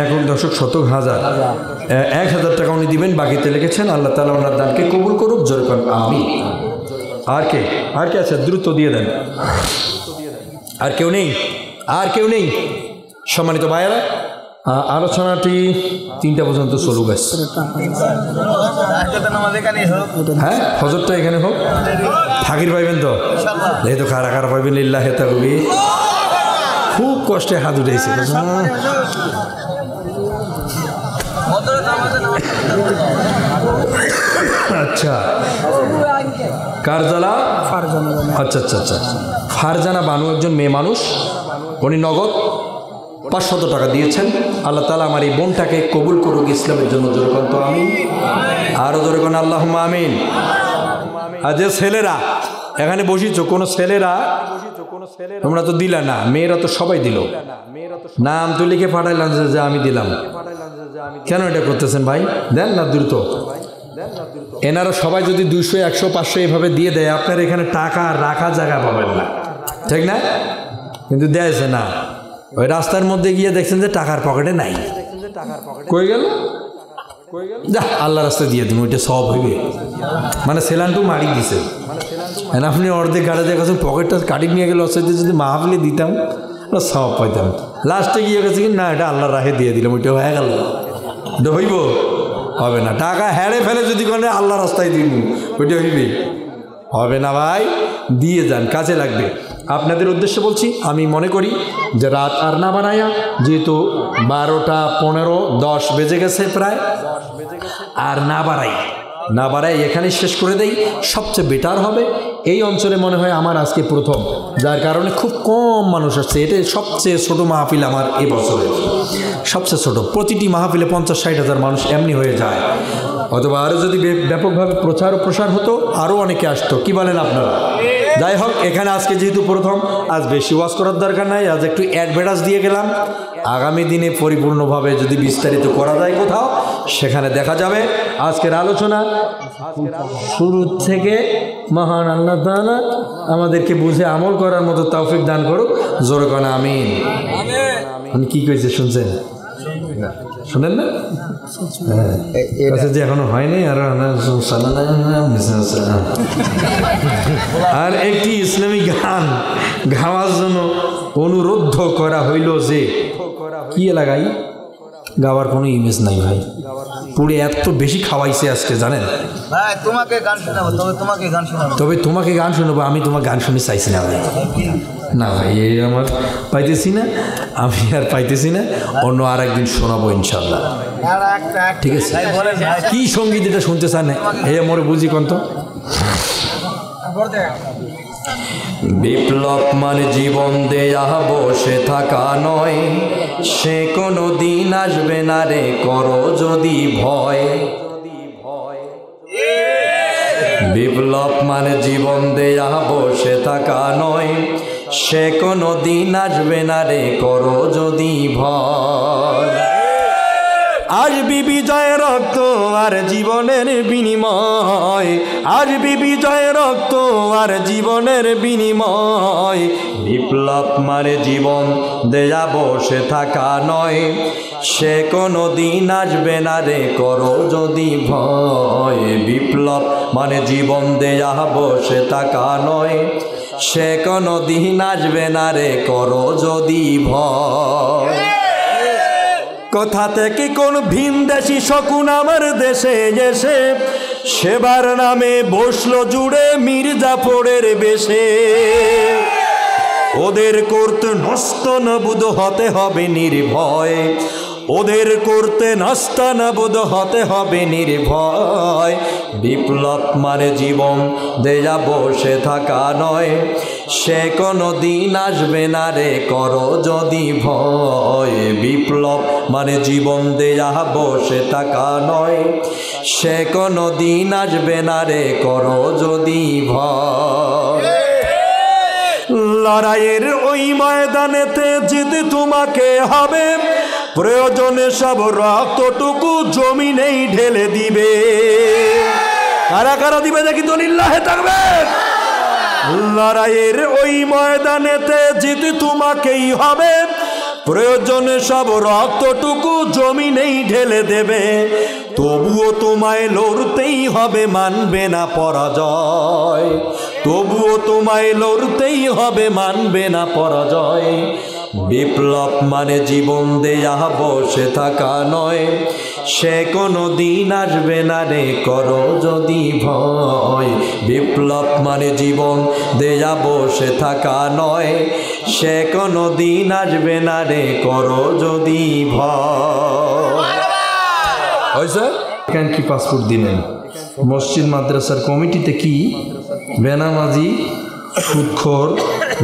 1,10,000 টাকা উনি দিবেন, বাকিতে লিখেছেন। আল্লাহ তাআলা ওনার দানকে কবুল করুক, জোরে করেন আমিন। আর কে আছে? দ্রুত দিয়ে দেন। আর কেউ নেই? আর কেউ নেই? সম্মানিত ভাইয়েরা, আলোচনাটি 3টা পর্যন্ত চলুক। হ্যাঁ, হজরটা এখানে হোক। ফাকির পাইবেন তো? এই তো কারা কারা পাইবেন? লিল্লাহি তাকবীর। খুব কষ্টে হাত উঠেছে। আচ্ছা, কারজালা? আচ্ছা আচ্ছা আচ্ছা, ফারজানা বানু একজন মেয়ে মানুষ, উনি নগদ 500 টাকা দিয়েছেন। আল্লাহ তাআলা আমার এই বোনটাকে কবুল করুক ইসলামের জন্য, জোরে কোন তো আমিন। আরো জোরে কোন আল্লাহুম্মা আমিন। আর যে ছেলেরা এখানে বসিছো, কোন ছেলেরা তোমরা তো দিলা না, মেয়েরা তো সবাই দিল, নাম তো লিখে পাঠাইলাম যে আমি দিলাম। কেন এটা করতেছেন ভাই? দেন না দ্রুত। এনারা সবাই যদি 200, 100, 500 এভাবে দিয়ে দেয়, আপনার এখানে টাকা রাখা জায়গা পাবেন না, ঠিক না? কিন্তু দেয়ছে না, ওই রাস্তার মধ্যে গিয়ে দেখছেন যে টাকার পকেটে নাই, কই গেল? যা আল্লাহ রাস্তায় দিয়ে দিন, ওইটা সব হইবে। মানে সেলানটু মারি দিছে, আপনি অর্ধেক গাড়ি দেখেছেন, পকেটটা কাটিং নিয়ে গেলে অসুবিধা, যদি মাহফিলে দিতাম সব পাইতাম। লাস্টে গিয়ে গেছে কি না, এটা আল্লাহর রাহে দিয়ে দিলাম, ওইটা হয়ে গেল। হইব? হবে না। টাকা হেরে ফেলে যদি কোনো আল্লাহ রাস্তায় দিব, ওইটা হইবে? হবে না ভাই, দিয়ে যান, কাজে লাগবে। আপনাদের উদ্দেশ্যে বলছি, আমি মনে করি যে রাত আর না বাড়াইয়া, যেহেতু 12টা 15, 10 বেজে গেছে প্রায়, আর না বাড়াই এখানে শেষ করে দেই, সবচেয়ে বেটার হবে। এই অঞ্চলে মনে হয় আমার আজকে প্রথম, যার কারণে খুব কম মানুষ আসছে। এটা সবচেয়ে ছোট মাহফিল আমার এবছরের, সবচেয়ে ছোট। প্রতিটি মাহফিলে 50-60 হাজার মানুষ এমনি হয়ে যায়। অথবা আরও যদি ব্যাপকভাবে প্রচার ও প্রসার হতো, আরও অনেকে আসতো। কি বলেন আপনারা? যাই হোক, এখানে আজকে যেহেতু প্রথম, আজ বেশি ওয়াজ করার দরকার নাই, আজ একটু অ্যাডভার্টাইজ দিয়ে গেলাম। আগামী দিনে পরিপূর্ণভাবে যদি বিস্তারিত করা যায় কোথাও, সেখানে দেখা যাবে। আজকের আলোচনা শুরু থেকে মহান আল্লাহ তাআলা আমাদেরকে বুঝে আমল করার মতো তৌফিক দান করুক, জোরে কোন আমিন। আমি কি কইছে শুনছেন? শুনেন না? যে এখনো হয়নি আর আর একটি ইসলামী গান গাওয়ার জন্য অনুরোধ করা হইল যে কি লাগাই গাওয়ার কোনো ইমেজ নাই ভাই, পুরে এত বেশি খাওয়াইছে আজকে জানেন। তবে তোমাকে গান শোনাবো, আমি তোমার গান শুনে চাইছি না ভাই, না ভাই এই আমার পাইতেছি না, আমি আর পাইতেছি না, অন্য আর একদিন শোনাবো ইনশাল্লাহ, ঠিক আছে? কি সঙ্গীত এটা শুনতে চান এই আমার বুঝি কন্ত। বিপ্লব মানে জীবন দেয়া বসে থাকা নয়, সে কোনো দিন আসবে না রে করো যদি ভয়। বিপ্লব মানে জীবন দেয়া বসে থাকা নয়, সে কোনো দিন আসবে না রে করো যদি ভয়। আসবি বিজয় রক্ত আর জীবনের বিনিময়, আসবি বিজয় রক্ত আর জীবনের বিনিময়। বিপ্লব মানে জীবন দেয়া বসে থাকা নয়, সে কোনো দিন আসবে না রে করো যদি ভয়। বিপ্লব মানে জীবন দেয়া বসে থাকা নয়, সে কোনো দিন আসবে না রে করো যদি ভয়। কোথা থেকে কোন ভিনদেশি শকুন আমার দেশে এসে সেবার নামে বসলো জুড়ে মির্জাফরের বেশে। ওদের করতে নাস্তানাবুদ হতে হবে নির্ভয়, ওদের করতে নাস্তানাবুদ হতে হবে নির্ভয়। বিপ্লব মানে জীবন দেয়া বসে থাকা নয়, সে কোনো দিন আসবে না রে করো যদি ভয়। বিপ্লব মানে জীবন দেয়া বসে থাকা নয়, সে কোনো দিন আসবে না রে করো যদি ভয়। লড়াইয়ের ওই ময়দানেতে জিত তোমাকে হবে, প্রয়োজনে সব রক্তটুকু জমিনেই ঢেলে দিবে। কারা কারা দিবে দেখি দলিল্লাহে থাকবে। লড়াইয়ের ওই ময়দানেতে জিত তোমাকেই হবে, প্রয়োজনে সব রক্তটুকু জমিনেই ঢেলে দেবে। তবুও তোমায় লড়তেই হবে, মানবে না পরাজয়। তবুও তোমায় লড়তেই হবে, মানবে না পরাজয়। বিপ্লব মানে জীবন দেয়া বসে থাকা নয়, সে কোনো দিন আসবে না রে করো যদি ভয়। বিপ্লব মানে জীবন দেয়া বসে থাকা নয়, সে কোনো দিন আসবে না রে করো যদি ভয়। হয়েছে কেন কি পাসপোর্ট দিলেন? মসজিদ মাদ্রাসার কমিটিতে কি বেনামাজি সুদখোর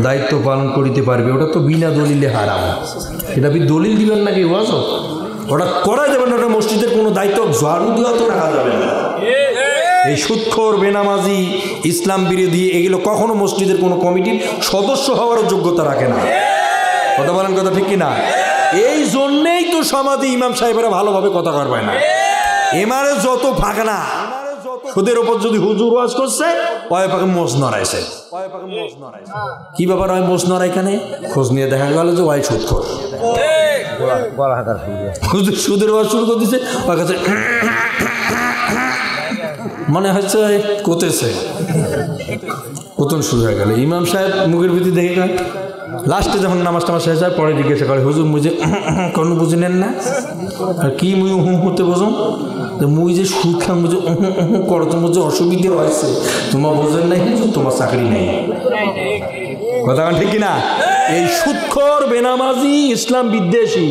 দায়িত্ব পালন করিতে পারবে? ওটা তো বিনা দলিলে হারাম। এটা আপনি দলিল দিবেন নাকি ওয়াজব? ওটা করা যাবে না, ওটা মসজিদের কোনো দায়িত্ব ঝাড়ু দেওয়া তো রাখা যাবে না। এই সুদখোর বেনামাজি ইসলাম বিরোধী এগুলো কখনো মসজিদের কোনো কমিটির সদস্য হওয়ার যোগ্যতা রাখে না। কথা বলেন, কথা ঠিক কিনা? এই জন্যেই তো সমাজে ইমাম সাহেবেরা ভালোভাবে কথা করবে না। এমারে যত ফাঁকনা, সুদের ওপর যদি হুজুর ওয়াজ করছে ওই পাকে মোষ নড়াইছে। কি ব্যাপার হয় মোষ নড়াই? এখানে খোঁজ নিয়ে দেখা গেল যে ওই সুদখোর, হুজুর সুদের ওয়াজ শুরু করে দিচ্ছে, ওর কাছে মনে হচ্ছে কোতেছে, কোতন শুরু হয়ে গেল। ইমাম সাহেব মুখের ভিতরে দেখে গেল। লাস্টে যখন নামাজ টামাজ শেষ হয় পরে জিজ্ঞাসা করে, হুজুর মুই যে কোনো বুঝি নেন না? আর কি মুই হুম করতে বোঝো? মুই যে সুদ খাম বুঝে করো, তোমার যে অসুবিধে হয়েছে তোমার বোঝেন নাই, তোমার চাকরি নেই। কথা ঠিক কিনা? এই সুদখোর বেনামাজি ইসলাম বিদ্বেষী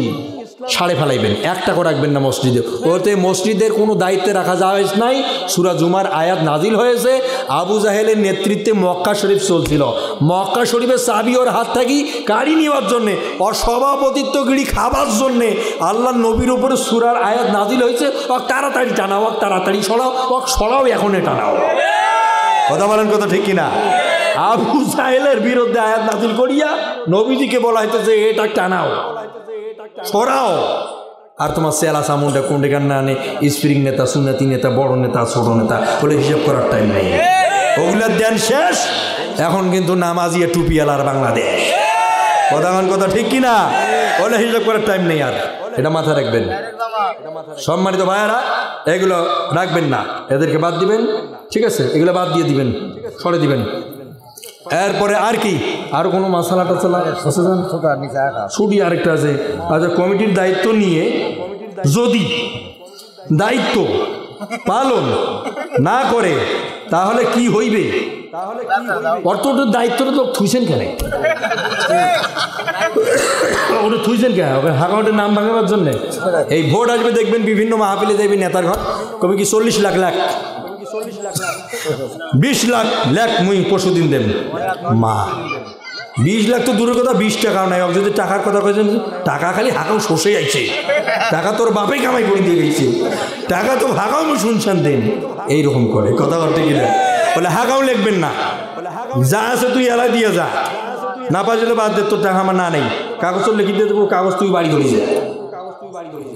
সাড়ে ফেলাইবেন, একটা করে রাখবেন না মসজিদে। ওতে মসজিদের কোনো দায়িত্বে রাখা যায় নাই। সূরা জুমার আয়াত নাজিল হয়েছে, আবু জাহেলের নেতৃত্বে মক্কা শরীফ চলছিল। মক্কা শরীফের চাবি ওর হাত থাকি গাড়ি নেওয়ার জন্যে, ওর সভাপতিত্বগিরি খাবার জন্যে আল্লাহ নবীর উপরে সূরার আয়াত নাজিল হয়েছে, ও তাড়াতাড়ি টানাও, তাড়াতাড়ি সরাও, ও সরাও, এখনই টানাও। কথা বলেন, কথা ঠিক কিনা? আবু জাহেলের বিরুদ্ধে আয়াত নাজিল করিয়া নবীজিকে বলা হইতেছে এটা টানাও, সরাও। আর তোমার সেলা সামুন্ডা কোন্ডে কান্না আনে স্প্রিং নেতা, সুন্নাতি নেতা, বড় নেতা, ছোট নেতা বলে হিসাব করার টাইম নেই। ওগুলার দেন শেষ। এখন কিন্তু নামাজিয়া টুপিয়ালার বাংলাদেশ। কথা ঠিক কিনা? বলে হিসাব করার টাইম নেই আর, এটা মাথায় রাখবেন। সম্মানিত ভাইয়ারা, এগুলো রাখবেন না, এদেরকে বাদ দিবেন, ঠিক আছে? এগুলো বাদ দিয়ে দিবেন, সরে দিবেন। এরপরে আর কি, আর কোনো মশালা টাশালা ছুটি আরেকটা আছে। আচ্ছা, কমিটির দায়িত্ব নিয়ে যদি দায়িত্ব পালন না করে তাহলে কি হইবে? অর্থটার দায়িত্বটা তো থুইছেন কেন? ওটা থুইছেন কেন? হাকাউন্টের নাম ভাঙাবার জন্য। এই ভোট আসবে দেখবেন, বিভিন্ন মাহফিলে দেখবেন নেতার ঘর কবি কি 40 লাখ লাখ 20 লাখ লাখ মুই পরশুদিন দেব মা 20 লাখ তো দূরের কথা, 20 টাকাও নাই। যদি টাকার কথা কয়েছেন, টাকা খালি হাকাও শোষে যাইছে, টাকা তোর বাপে কামাই করে দিয়ে গেছে, টাকা তো হাকাও শুনছেন দেন, এইরকম করে কথা বলতে গেলে বলে হাকাও লিখবেন না, যা আছে তুই এলাই দিয়ে যা, না পাইলে বাদ দে, তোর টাকা আমার না নেই, কাগজ লিখে দিয়ে দেবো, কাগজ তুই বাড়ি ধরিয়ে যা।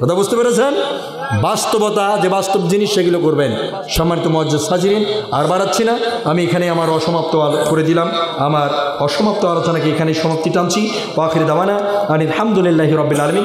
কথা বুঝতে পেরেছেন? বাস্তবতা, যে বাস্তব জিনিস সেগুলো করবেন। সম্মানিত মুআজ্জিজ হাজিরিন, আর বাড়াচ্ছি না, আমি এখানে আমার অসমাপ্ত করে দিলাম, আমার অসমাপ্ত আলোচনাকে এখানে সমাপ্তি টানছি। ওয়া আখিরু দাওয়ানা আনিল হামদুলিল্লাহি রাব্বিল আলামিন।